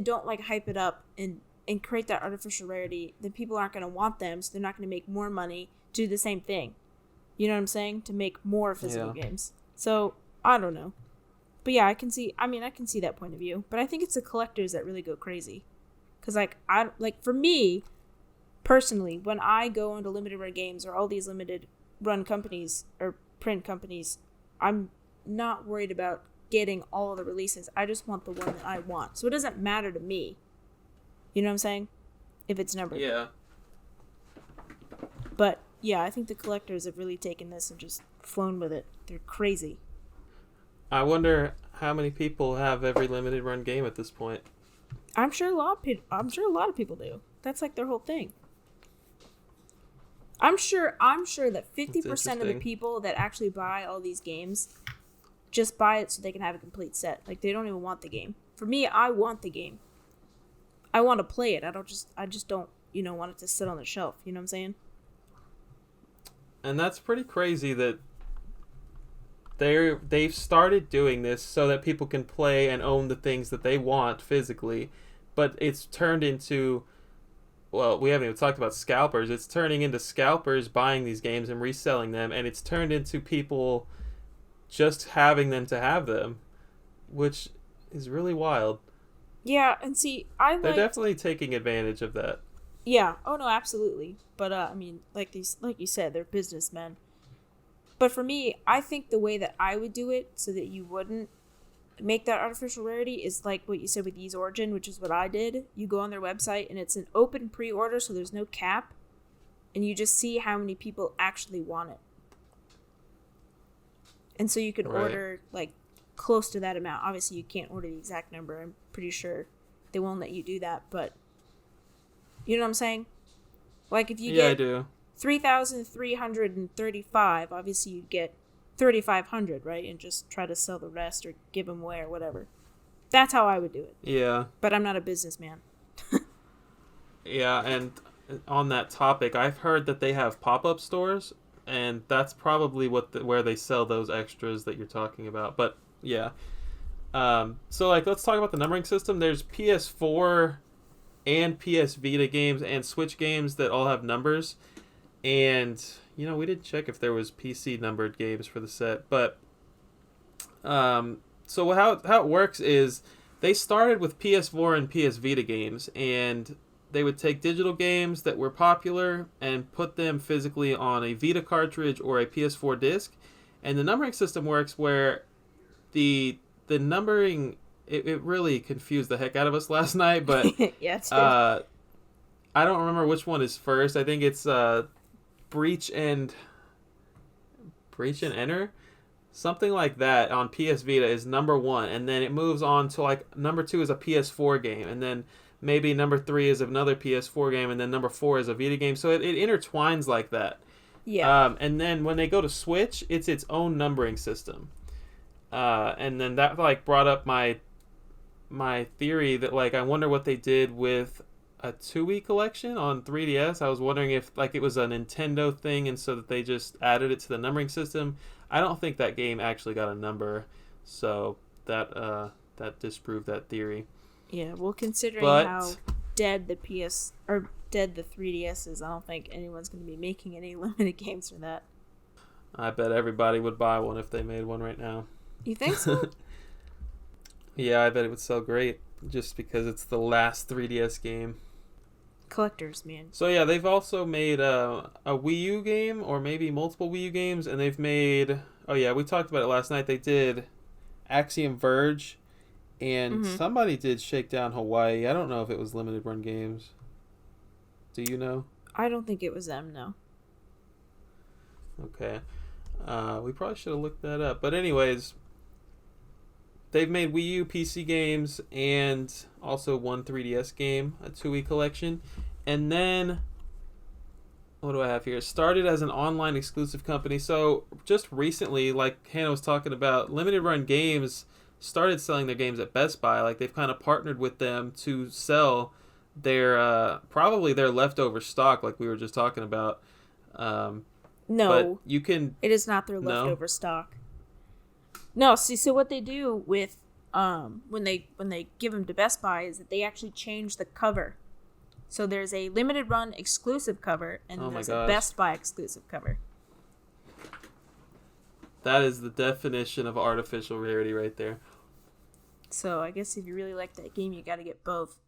don't like hype it up and create that artificial rarity, then people aren't going to want them, so they're not going to make more money to do the same thing. You know what I'm saying? To make more physical games. So, I don't know. But yeah, I can see that point of view. But I think it's the collectors that really go crazy. Because for me, personally, when I go into limited run games or all these limited run companies or print companies, I'm not worried about getting all of the releases. I just want the one that I want. So it doesn't matter to me. You know what I'm saying? If it's numbered. Yeah. But yeah, I think the collectors have really taken this and just flown with it. They're crazy. I wonder how many people have every limited run game at this point. I'm sure a lot of people do. That's like their whole thing. I'm sure that 50% of the people that actually buy all these games just buy it so they can have a complete set. Like, they don't even want the game. For me, I want the game. I want to play it. I just don't, want it to sit on the shelf. You know what I'm saying? And that's pretty crazy that they've started doing this so that people can play and own the things that they want physically, but it's turned into, well, we haven't even talked about scalpers. It's turning into scalpers buying these games and reselling them, and it's turned into people just having them to have them, which is really wild. Yeah, and see, they're definitely taking advantage of that. Yeah. Oh no, absolutely. But like you said, they're businessmen. But for me, I think the way that I would do it so that you wouldn't make that artificial rarity is like what you said with Ys Origin, which is what I did. You go on their website and it's an open pre-order, so there's no cap, and you just see how many people actually want it. And so you can order like close to that amount. Obviously, you can't order the exact number. I'm pretty sure they won't let you do that. But you know what I'm saying? Like if you I get do. 3,335, obviously you'd get 3,500, right? And just try to sell the rest or give them away or whatever. That's how I would do it. Yeah. But I'm not a businessman. Yeah, and on that topic, I've heard that they have pop-up stores, and that's probably where they sell those extras that you're talking about. But yeah. So like, let's talk about the numbering system. There's PS4 and PS Vita games and Switch games that all have numbers. And, we didn't check if there was PC numbered games for the set. But, so how it works is they started with PS4 and PS Vita games, and they would take digital games that were popular and put them physically on a Vita cartridge or a PS4 disc. And the numbering system works where the numbering, it really confused the heck out of us last night, but yeah, it's I don't remember which one is first. I think it's Breach and Enter, something like that on PS Vita is number 1, and then it moves on to like number 2 is a PS4 game, and then maybe number 3 is another PS4 game, and then number 4 is a Vita game. So it intertwines like that. Yeah. And then when they go to Switch, it's its own numbering system. And then that like brought up my theory that like I wonder what they did with a 2-week collection on 3DS. I was wondering if like it was a Nintendo thing, and so that they just added it to the numbering system. I don't think that game actually got a number, so that disproved that theory. Yeah, well, considering how dead the 3DS is, I don't think anyone's going to be making any limited games for that. I bet everybody would buy one if they made one right now. You think so? Yeah, I bet it would sell great, just because it's the last 3DS game. Collectors, man. So yeah, they've also made a Wii U game, or maybe multiple Wii U games, and they've made... Oh yeah, we talked about it last night. They did Axiom Verge, and somebody did Shakedown Hawaii. I don't know if it was limited run games. Do you know? I don't think it was them, no. Okay. We probably should have looked that up. But anyways, they've made Wii U PC games and also one 3DS game, a 2-week collection. And then, what do I have here? It started as an online exclusive company. So just recently, like Hannah was talking about, Limited Run Games started selling their games at Best Buy. Like they've kind of partnered with them to sell their, probably their leftover stock, like we were just talking about. No. But you can... It is not their leftover stock. No, see, so what they do with when they give them to Best Buy is that they actually change the cover. So there's a limited run exclusive cover, and there's a Best Buy exclusive cover. That is the definition of artificial rarity right there. So I guess if you really like that game, you got to get both.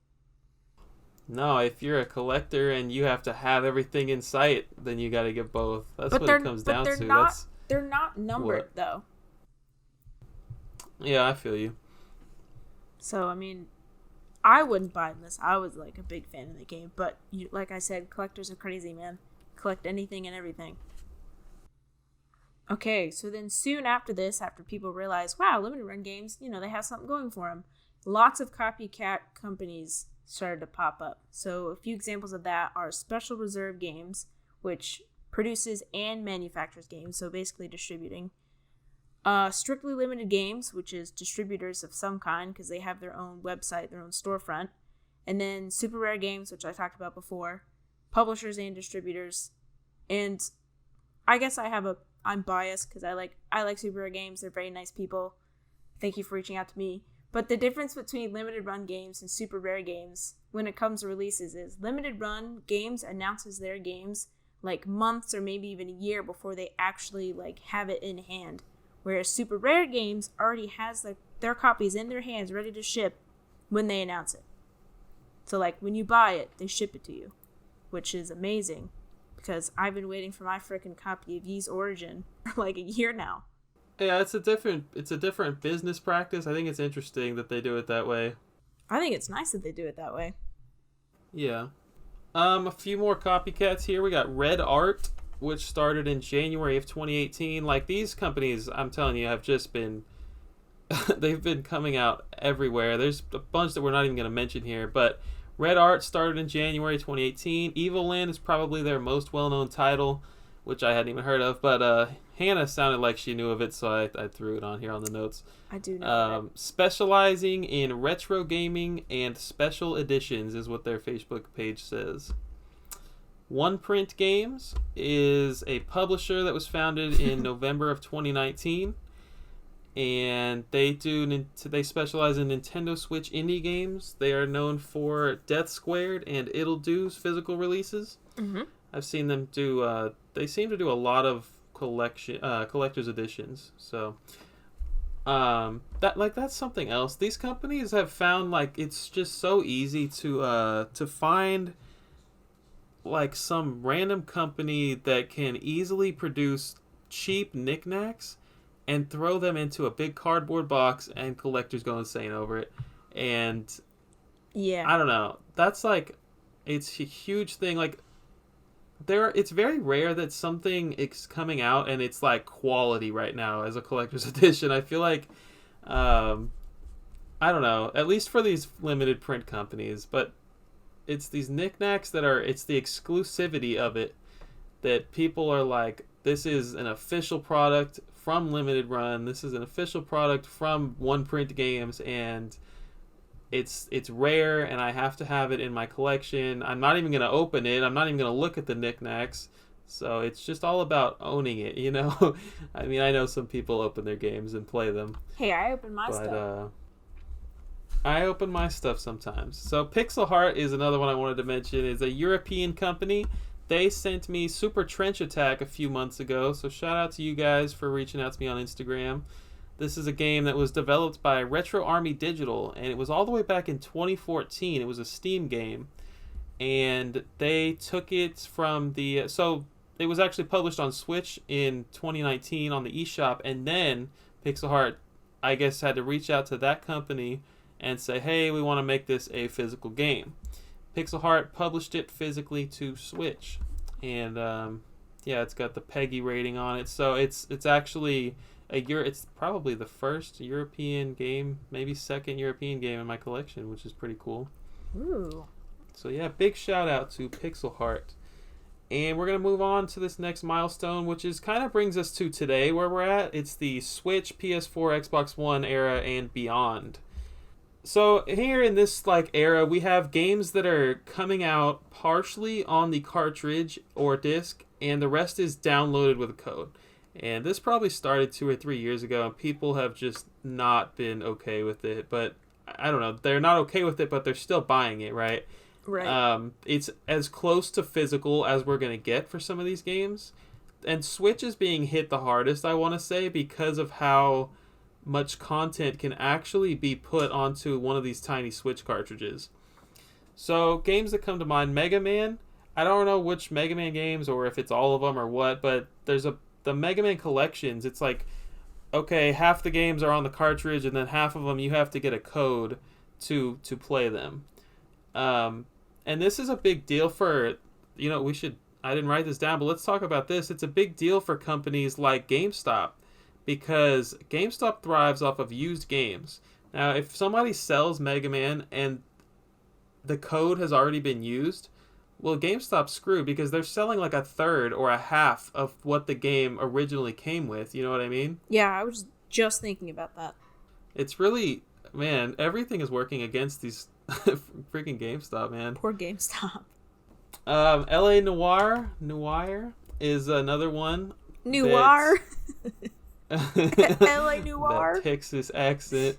No, if you're a collector and you have to have everything in sight, then you got to get both. That's what it comes down to. They're not numbered, though. Yeah, I feel you. So, I mean, I wouldn't buy this. I was, like, a big fan of the game. But, like I said, collectors are crazy, man. Collect anything and everything. Okay, so then soon after this, after people realize, wow, limited run games, they have something going for them, lots of copycat companies started to pop up. So a few examples of that are Special Reserve Games, which produces and manufactures games, so basically distributing. Strictly Limited Games, which is distributors of some kind because they have their own website, their own storefront. And then Super Rare Games, which I talked about before, publishers and distributors. And I guess I'm biased because I like Super Rare Games. They're very nice people. Thank you for reaching out to me. But the difference between limited run games and super rare games when it comes to releases is limited run games announces their games like months or maybe even a year before they actually like have it in hand. Whereas super rare games already has their copies in their hands ready to ship when they announce it. So like when you buy it, they ship it to you, which is amazing because I've been waiting for my frickin' copy of Ys Origin for like a year now. Yeah, it's a different business practice. I think it's interesting that they do it that way. I think it's nice that they do it that way. Yeah. A few more copycats here. We got Red Art, which started in January of 2018. Like, these companies, I'm telling you, have just been they've been coming out everywhere. There's a bunch that we're not even going to mention here, but Red Art started in January 2018. Evil Land is probably their most well-known title, which I hadn't even heard of, but Hannah sounded like she knew of it, so I threw it on here on the notes. I do know that. Specializing in retro gaming and special editions is what their Facebook page says. One Print Games is a publisher that was founded in November of 2019, and they specialize in Nintendo Switch indie games. They are known for Death Squared and It'll Do's physical releases. Mm-hmm. I've seen them do. They seem to do a lot of collector's editions. So that's something else. These companies have found like it's just so easy to find like some random company that can easily produce cheap knickknacks and throw them into a big cardboard box, and collectors go insane over it. And yeah, I don't know. That's like, it's a huge thing. Like, it's very rare that something is coming out and it's like quality right now as a collector's edition. I feel like, I don't know, at least for these limited print companies, but it's these knickknacks it's the exclusivity of it that people are like, this is an official product from Limited Run. This is an official product from One Print Games, and it's rare, and I have to have it in my collection. I'm not even going to open it. I'm not even going to look at the knickknacks. So it's just all about owning it, you know? I mean, I know some people open their games and play them. Hey, I open my stuff. I open my stuff sometimes. So Pixel Heart is another one I wanted to mention. It's a European company. They sent me Super Trench Attack a few months ago, so shout out to you guys for reaching out to me on Instagram. This is a game that was developed by Retro Army Digital, and it was all the way back in 2014. It was a Steam game, and they took it from so it was actually published on Switch in 2019 on the eShop, and then Pixel Heart, I guess, had to reach out to that company and say, hey, we want to make this a physical game. Pixel Heart published it physically to Switch, and it's got the PEGI rating on it. So it's actually it's probably the first European game, maybe second European game in my collection, which is pretty cool. Ooh. So yeah, big shout out to Pixel Heart. And we're gonna move on to this next milestone, which is kind of brings us to today where we're at. It's the Switch, PS4, Xbox One era and beyond. So here in this era, we have games that are coming out partially on the cartridge or disc, and the rest is downloaded with a code. And this probably started 2 or 3 years ago, and people have just not been okay with it. But I don't know, they're not okay with it, but they're still buying it, right? Right. It's as close to physical as we're gonna get for some of these games, and Switch is being hit the hardest, I want to say, because of how much content can actually be put onto one of these tiny Switch cartridges. So games that come to mind, Mega Man. I don't know which Mega Man games or if it's all of them or what, but there's the Mega Man collections. It's like, okay, half the games are on the cartridge, and then half of them you have to get a code to play them. And this is a big deal for, I didn't write this down, but let's talk about this. It's a big deal for companies like GameStop, because GameStop thrives off of used games. Now, if somebody sells Mega Man and the code has already been used, well, GameStop's screwed, because they're selling like a third or a half of what the game originally came with. You know what I mean? Yeah, I was just thinking about that. It's really, man, everything is working against these freaking GameStop, man. Poor GameStop. LA Noire is another one. Noir? LA Noire? That Texas accent.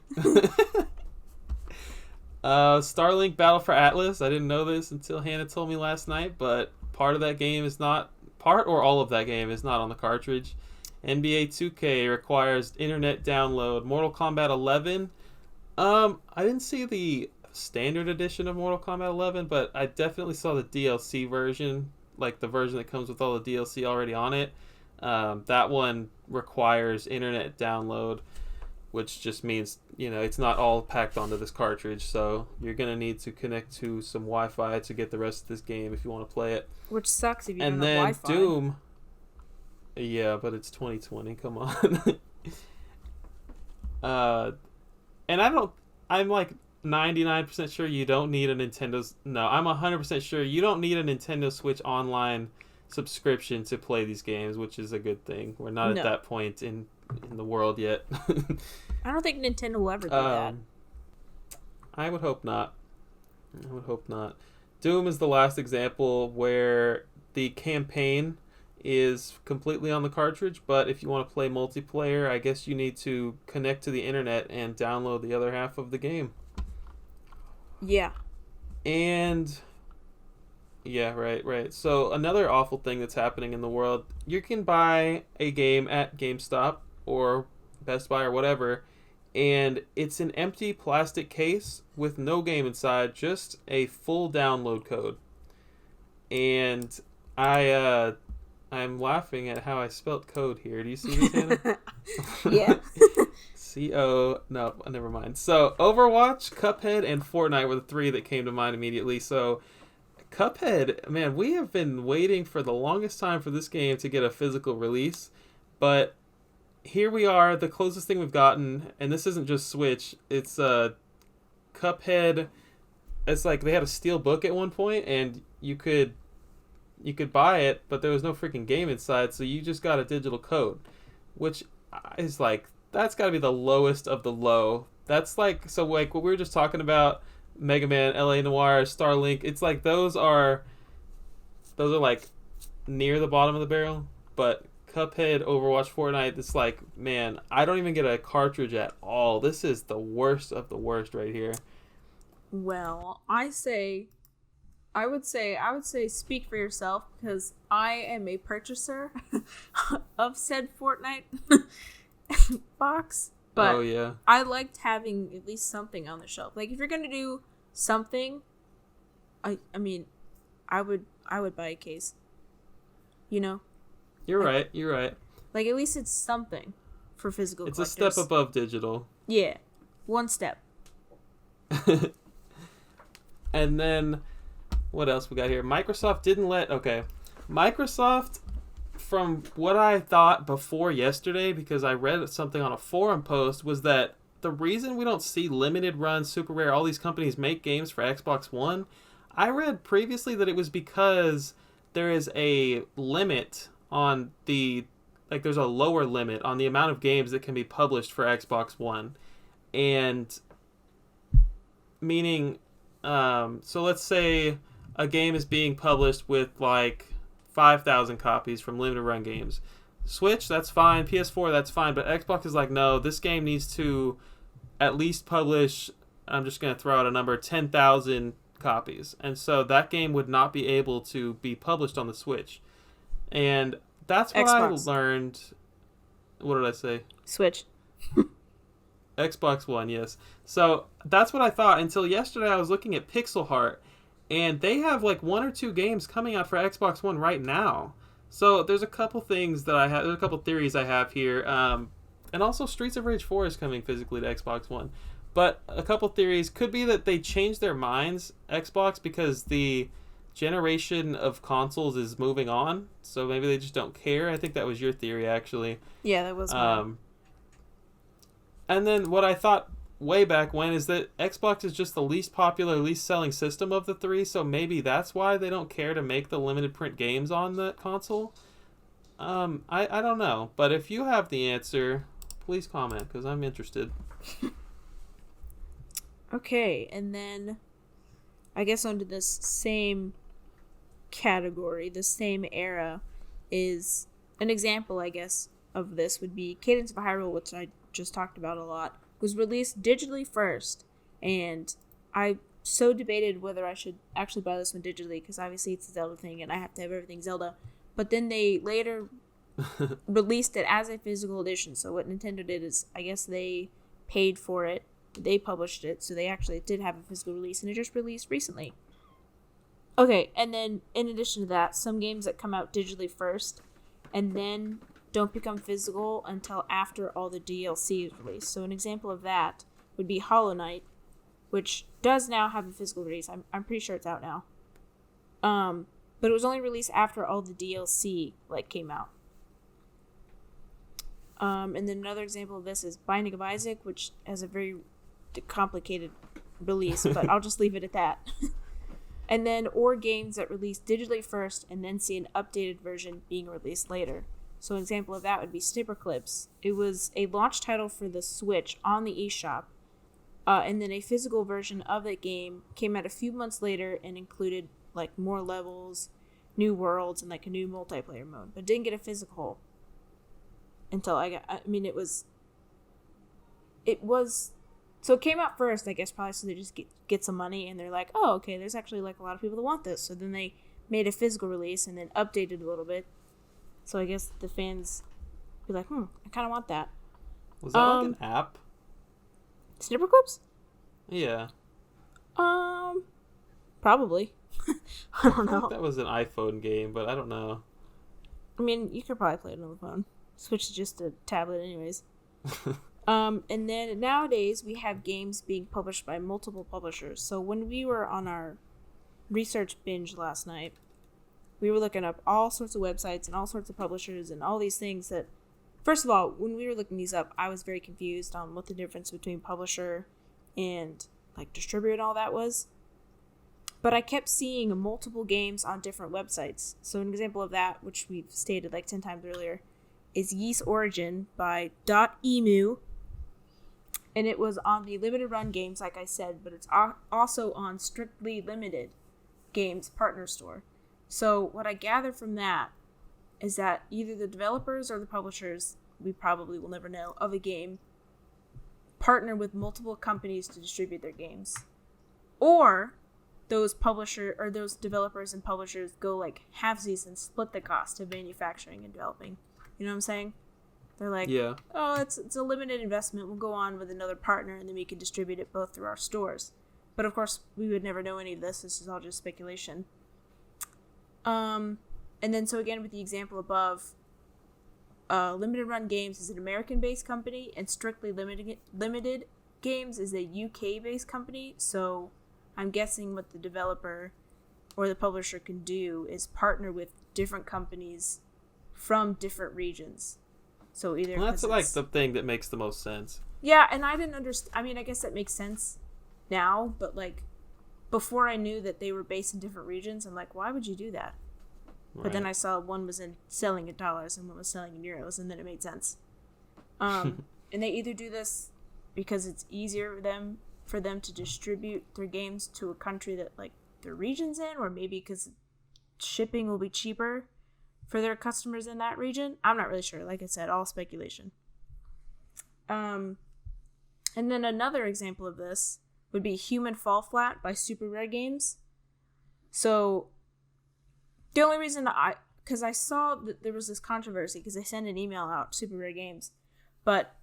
Starlink Battle for Atlas. I didn't know this until Hannah told me last night, but part of that game is not, part or all of that game is not on the cartridge. NBA 2K requires internet download. Mortal Kombat 11. I didn't see the standard edition of Mortal Kombat 11, but I definitely saw the DLC version, like the version that comes with all the DLC already on it. That one requires internet download, which just means, it's not all packed onto this cartridge, so you're going to need to connect to some Wi-Fi to get the rest of this game if you want to play it. Which sucks if you don't have Wi-Fi. And then Doom. Yeah, but it's 2020, come on. And I'm like 99% sure you don't need a Nintendo's. No, I'm 100% sure you don't need a Nintendo Switch Online subscription to play these games, which is a good thing. We're not at No. that point in the world yet. I don't think Nintendo will ever do that. I would hope not. Doom is the last example where the campaign is completely on the cartridge, but if you want to play multiplayer, I guess you need to connect to the internet and download the other half of the game. Yeah. And yeah, right. So another awful thing that's happening in the world, you can buy a game at GameStop or Best Buy or whatever, and it's an empty plastic case with no game inside, just a full download code. And I'm laughing at how I spelt code here. Do you see this, Hannah? Yeah. C-O... No, never mind. So, Overwatch, Cuphead, and Fortnite were the three that came to mind immediately. So, Cuphead, man, we have been waiting for the longest time for this game to get a physical release. But here we are, the closest thing we've gotten, and this isn't just Switch. It's Cuphead. It's like they had a steel book at one point, and you could buy it, but there was no freaking game inside, so you just got a digital code, which is like, that's got to be the lowest of the low. That's like, so like what we were just talking about, Mega Man, LA Noire, Starlink, it's like those are like near the bottom of the barrel, but Cuphead, Overwatch, Fortnite, it's like, man, I don't even get a cartridge at all. This is the worst of the worst right here. Well, I would say speak for yourself, because I am a purchaser of said Fortnite box. But Oh yeah. I liked having at least something on the shelf. Like, if you're gonna do something, I mean, I would buy a case. You know? You're right. Like, at least it's something for physical It's collectors. a step above digital. Yeah. One step. And then, what else we got here? Microsoft, from what I thought before yesterday, because I read something on a forum post, was that the reason we don't see limited run, super rare, all these companies make games for Xbox One, I read previously that it was because there is a limit on there's a lower limit on the amount of games that can be published for Xbox One. And meaning, so let's say a game is being published with like 5,000 copies from limited run games. Switch, that's fine. PS4, that's fine. But Xbox is like, no, this game needs to at least publish, I'm just going to throw out a number, 10,000 copies. And so that game would not be able to be published on the Switch. And that's what Xbox. I learned. What did I say? Switch. Xbox One, yes. So that's what I thought until yesterday. I was looking at Pixel Heart, and they have like one or two games coming out for Xbox One right now. So there's a couple things that I have. There's a couple theories I have here. And also Streets of Rage 4 is coming physically to Xbox One. But a couple theories could be that they changed their minds, Xbox, because the generation of consoles is moving on. So maybe they just don't care. I think that was your theory, actually. Yeah, that was mine. And then what I thought way back when is that Xbox is just the least popular, least selling system of the three, so maybe that's why they don't care to make the limited print games on the console. I don't know, but if you have the answer, please comment, because I'm interested. Okay, and then I guess under this same category, the same era, is an example, I guess, of this would be Cadence of Hyrule, which I just talked about a lot, was released digitally first, and I so debated whether I should actually buy this one digitally, because obviously it's a Zelda thing and I have to have everything Zelda, but then they later released it as a physical edition. So what Nintendo did is, I guess they paid for it, they published it, so they actually did have a physical release, and it just released recently. Okay, and then in addition to that, some games that come out digitally first and then don't become physical until after all the DLC is released. So an example of that would be Hollow Knight, which does now have a physical release. I'm pretty sure it's out now. But it was only released after all the DLC came out. And then another example of this is Binding of Isaac, which has a very complicated release, but I'll just leave it at that. And then, or games that release digitally first and then see an updated version being released later. So an example of that would be Snipper Clips. It was a launch title for the Switch on the eShop, and then a physical version of that game came out a few months later and included like more levels, new worlds, and like a new multiplayer mode, but didn't get a physical until so it came out first, I guess, probably so they just get some money, and they're like, oh, okay, there's actually like a lot of people that want this. So then they made a physical release and then updated a little bit. So I guess the fans be like, I kind of want that. Was that like an app? Snipper Clips? Yeah. Probably. I don't know. That was an iPhone game, but I don't know. I mean, you could probably play it on the phone. Switch is just a tablet anyways. And then nowadays we have games being published by multiple publishers. So when we were on our research binge last night, we were looking up all sorts of websites and all sorts of publishers and all these things that, first of all, when we were looking these up, I was very confused on what the difference between publisher and like distributor and all that was. But I kept seeing multiple games on different websites. So an example of that, which we've stated like 10 times earlier, is Yeast Origin by .emu. And it was on the Limited Run Games, like I said, but it's also on Strictly Limited Games partner store. So what I gather from that is that either the developers or the publishers, we probably will never know, of a game partner with multiple companies to distribute their games. Or those developers and publishers go like halvesies and split the cost of manufacturing and developing. You know what I'm saying? They're like, yeah. Oh, it's a limited investment. We'll go on with another partner and then we can distribute it both through our stores. But of course, we would never know any of this. This is all just speculation. And then so again, with the example above, Limited Run Games is an American-based company and Strictly Limited Games is a UK-based company. So I'm guessing what the developer or the publisher can do is partner with different companies from different regions. So either that's like the thing that makes the most sense. Yeah, and I didn't understand. I mean, I guess that makes sense now, but like before I knew that they were based in different regions, I'm like, why would you do that? Right. But then I saw one was selling in dollars and one was selling in euros, and then it made sense. And they either do this because it's easier for them to distribute their games to a country that like their region's in, or maybe because shipping will be cheaper for their customers in that region. I'm not really sure. Like I said, all speculation. And then another example of this would be Human Fall Flat by Super Rare Games. So the only reason because I saw that there was this controversy because I sent an email out to Super Rare Games, but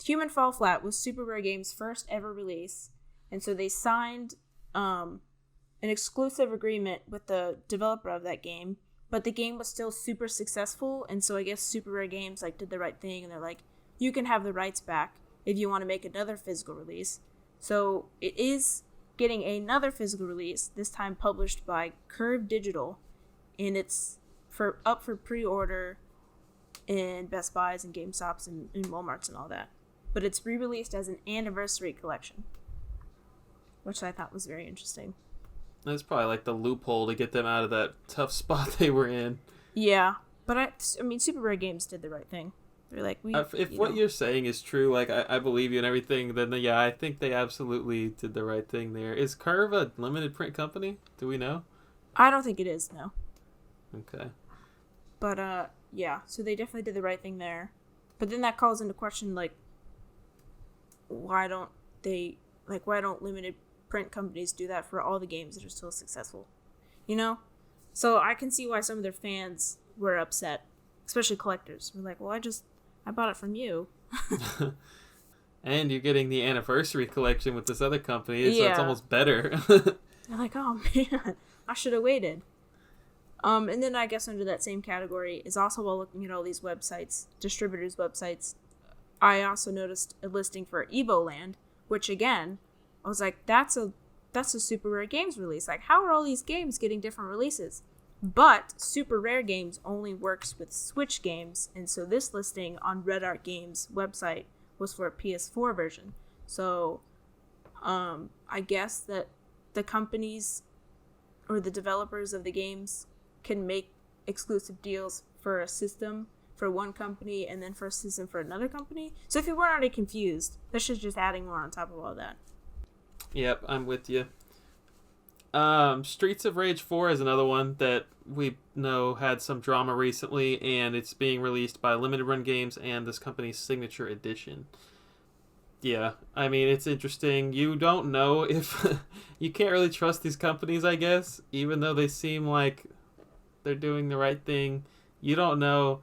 Human Fall Flat was Super Rare Games' first ever release, and so they signed an exclusive agreement with the developer of that game. But the game was still super successful, and so I guess Super Rare Games like did the right thing, and they're like, you can have the rights back if you want to make another physical release. So it is getting another physical release, this time published by Curve Digital, and it's up for pre-order in Best Buys and GameStops and Walmarts and all that. But it's re-released as an anniversary collection, which I thought was very interesting. That's probably like the loophole to get them out of that tough spot they were in. Yeah, but I mean, Super Rare Games did the right thing. They're like, if what you're saying is true, like I believe you and everything, then yeah, I think they absolutely did the right thing there. Is Curve a limited print company? Do we know? I don't think it is, no. Okay. But yeah, so they definitely did the right thing there. But then that calls into question like, why don't limited print companies do that for all the games that are still successful, you know? So I can see why some of their fans were upset, especially collectors. We're like, well, I bought it from you. And you're getting the anniversary collection with this other company, so it's almost better. They're like, oh man, I should have waited. And then I guess under that same category is also, while looking at all these websites, distributors' websites, I also noticed a listing for Evoland, which again, I was like, that's a Super Rare Games release. Like, how are all these games getting different releases? But super rare games only works with Switch games, and so this listing on Red Art Games website was for a PS4 version. So I guess that the companies or the developers of the games can make exclusive deals for a system for one company and then for a system for another company. So if you weren't already confused, that's just adding more on top of all that. Yep, I'm with you. Streets of Rage 4 is another one that we know had some drama recently, and it's being released by Limited Run Games and this company's Signature Edition. Yeah, I mean, it's interesting. You don't know if... you can't really trust these companies, I guess, even though they seem like they're doing the right thing. You don't know...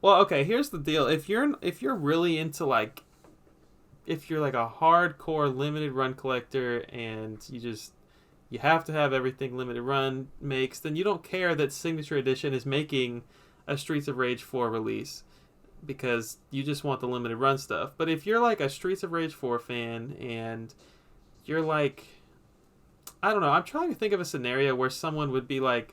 Well, okay, here's the deal. If you're really into, like... If you're, like, a hardcore limited run collector and you have to have everything Limited Run makes, then you don't care that Signature Edition is making a Streets of Rage 4 release, because you just want the Limited Run stuff. But if you're like a Streets of Rage 4 fan and you're like, I don't know, I'm trying to think of a scenario where someone would be like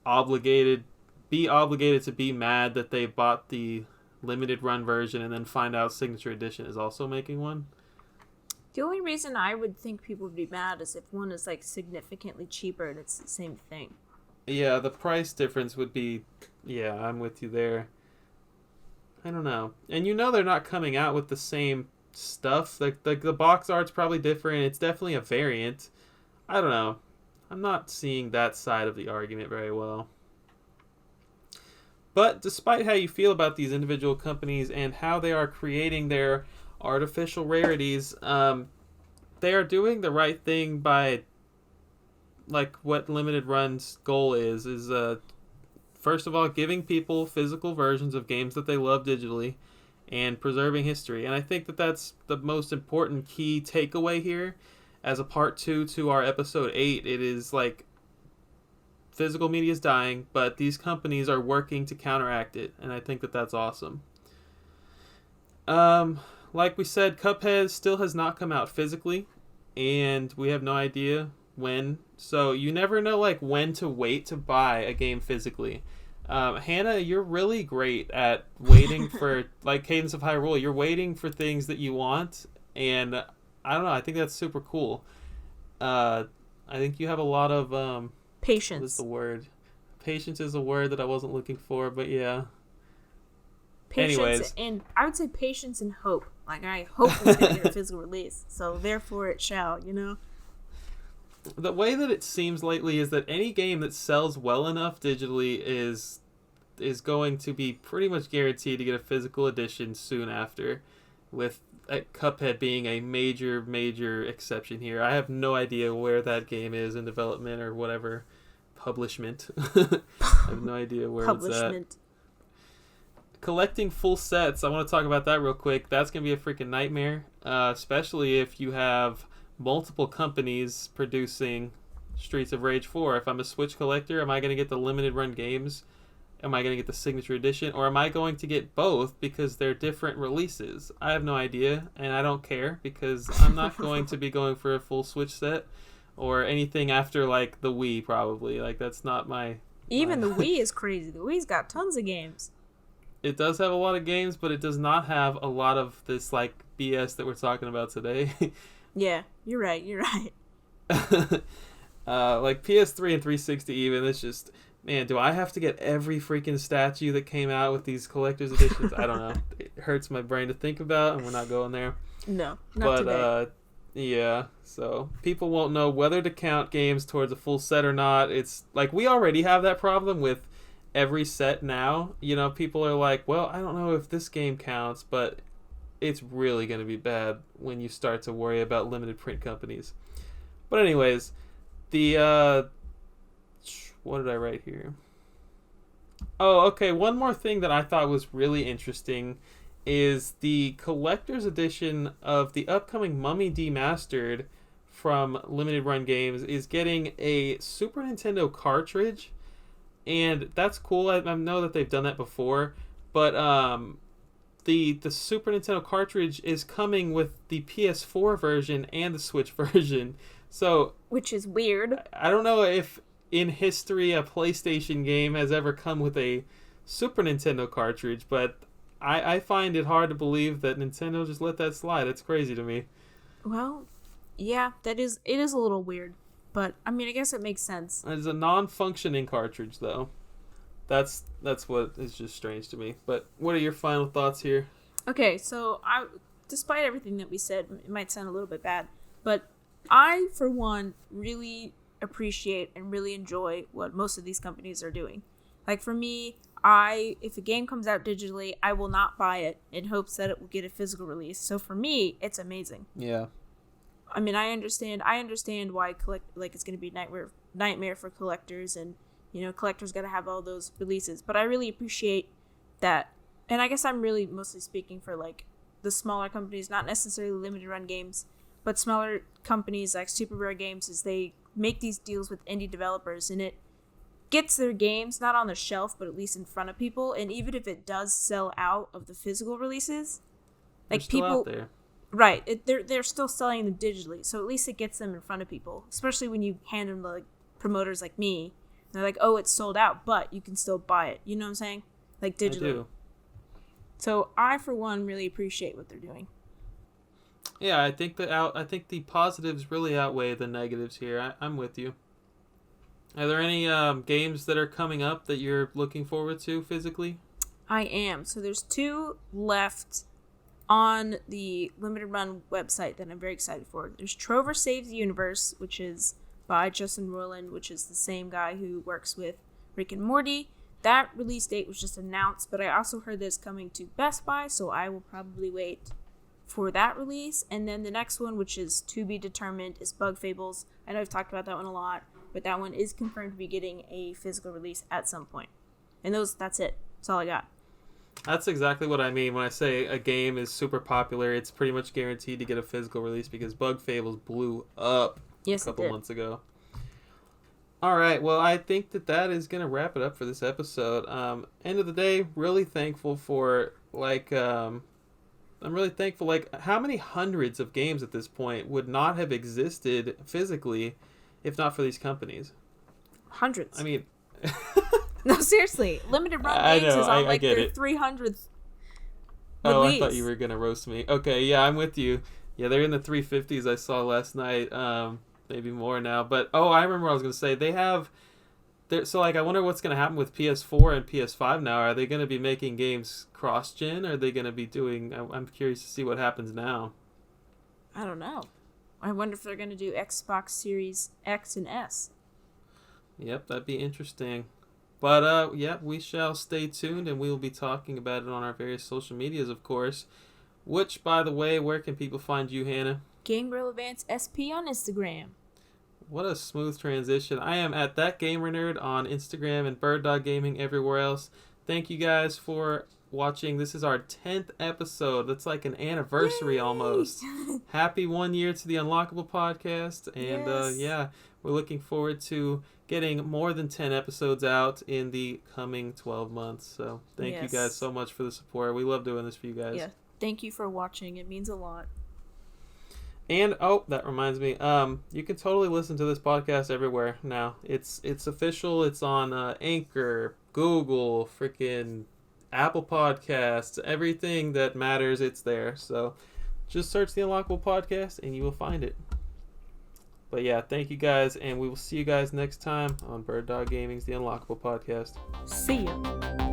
obligated to be mad that they bought the Limited Run version and then find out Signature Edition is also making one. The only reason I would think people would be mad is if one is like significantly cheaper and it's the same thing. Yeah, the price difference would be... Yeah, I'm with you there. I don't know. And they're not coming out with the same stuff. Like the box art's probably different. It's definitely a variant. I don't know. I'm not seeing that side of the argument very well. But despite how you feel about these individual companies and how they are creating their artificial rarities, they are doing the right thing by, like, what Limited Run's goal is first of all, giving people physical versions of games that they love digitally and preserving history. And I think that that's the most important key takeaway here. As a part 2 to our episode 8, it is like physical media is dying, but these companies are working to counteract it, and I think that that's awesome. Like we said, Cuphead still has not come out physically, and we have no idea when. So you never know, like, when to wait to buy a game physically. Hannah, you're really great at waiting for, like, Cadence of Hyrule. You're waiting for things that you want, and I don't know. I think that's super cool. I think you have a lot of patience. What is the word? Patience is a word that I wasn't looking for, but yeah. Patience. Anyways, and I would say patience and hope. Like, I hope it's going to get a physical release, so therefore it shall, you know? The way that it seems lately is that any game that sells well enough digitally is going to be pretty much guaranteed to get a physical edition soon after, with Cuphead being a major exception here. I have no idea where that game is in development or whatever publishment. I have no idea where it's at. Collecting full sets, I want to talk about that real quick. That's going to be a freaking nightmare, especially if you have multiple companies producing Streets of Rage 4. If I'm a Switch collector, am I going to get the limited run games? Am I going to get the Signature Edition? Or am I going to get both because they're different releases? I have no idea, and I don't care, because I'm not going to be going for a full Switch set or anything after, like, the Wii, probably. Like, that's not my... Even the Wii is crazy. The Wii's got tons of games. It does have a lot of games, but it does not have a lot of this, like, BS that we're talking about today. Yeah, you're right. Like PS3 and 360 even, it's just, man, do I have to get every freaking statue that came out with these collector's editions? I don't know. It hurts my brain to think about, and we're not going there. No, not today. Yeah, so people won't know whether to count games towards a full set or not. It's like, we already have that problem with every set now. You know, people are like, well, I don't know if this game counts, but it's really going to be bad when you start to worry about limited print companies. But anyways, the what did I write here? Oh, okay, one more thing that I thought was really interesting is the collector's edition of the upcoming Mummy Demastered from Limited Run Games is getting a Super Nintendo cartridge, and that's cool. I know that they've done that before, but the Super Nintendo cartridge is coming with the PS4 version and the Switch version. So, which is weird. I don't know if in history a PlayStation game has ever come with a Super Nintendo cartridge, but I find it hard to believe that Nintendo just let that slide. It's crazy to me. Well, yeah, it is a little weird, but I mean, I guess it makes sense. It's a non-functioning cartridge, though. That's what is just strange to me. But what are your final thoughts here? Okay, so despite everything that we said, it might sound a little bit bad, but I, for one, really appreciate and really enjoy what most of these companies are doing. Like for me, if a game comes out digitally, I will not buy it in hopes that it will get a physical release. So for me, it's amazing. Yeah. I mean, I understand why it's going to be nightmare for collectors, and collectors got to have all those releases. But I really appreciate that, and I guess I'm really mostly speaking for like the smaller companies, not necessarily limited run games, but smaller companies like Super Rare Games, is they make these deals with indie developers, and it gets their games not on the shelf, but at least in front of people. And even if it does sell out of the physical releases, like They're still people out there. Right, they're still selling them digitally, so at least it gets them in front of people, especially when you hand them to like promoters like me. They're like, oh, it's sold out, but you can still buy it. You know what I'm saying? Like digitally. I do. So I, for one, really appreciate what they're doing. Yeah, I think the positives really outweigh the negatives here. I'm with you. Are there any games that are coming up that you're looking forward to physically? I am. So there's 2 left on the limited run website that I'm very excited for. There's Trover Saves the Universe, which is by Justin Roiland, which is the same guy who works with Rick and Morty. That release date was just announced, but I also heard that it's coming to Best Buy, so I will probably wait for that release. And then the next one, which is to be determined, is Bug Fables. I know I've talked about that one a lot, but that one is confirmed to be getting a physical release at some point. And that's it. That's all I got. That's exactly what I mean when I say a game is super popular. It's pretty much guaranteed to get a physical release because Bug Fables blew up a couple months ago. All right, well, I think that is going to wrap it up for this episode. End of the day, really thankful for, I'm really thankful, how many hundreds of games at this point would not have existed physically if not for these companies? Hundreds. I mean... No, seriously. Limited Run Games is on their 300th release. Oh, I thought you were going to roast me. Okay, yeah, I'm with you. Yeah, they're in the 350s I saw last night. Maybe more now. But, I remember what I was going to say. They have... So, I wonder what's going to happen with PS4 and PS5 now. Are they going to be making games cross-gen? Or are they going to be doing... I'm curious to see what happens now. I don't know. I wonder if they're going to do Xbox Series X and S. Yep, that'd be interesting. But, we shall stay tuned, and we will be talking about it on our various social medias, of course. Which, by the way, where can people find you, Hannah? Game Girl Advance SP on Instagram. What a smooth transition. I am at That Gamer Nerd on Instagram and Bird Dog Gaming everywhere else. Thank you guys for watching. This is our 10th episode. That's like an anniversary. Yay! Almost. Happy 1 year to the Unlockable podcast. And, yes. We're looking forward to getting more than 10 episodes out in the coming 12 months. So thank you guys so much for the support. We love doing this for you guys. Yeah. Thank you for watching. It means a lot. And that reminds me, you can totally listen to this podcast everywhere now. It's official. It's on Anchor, Google, freaking Apple Podcasts, everything that matters, it's there. So just search the Unlockable podcast and you will find it. But yeah, thank you guys, and we will see you guys next time on Bird Dog Gaming's The Unlockable Podcast. See ya.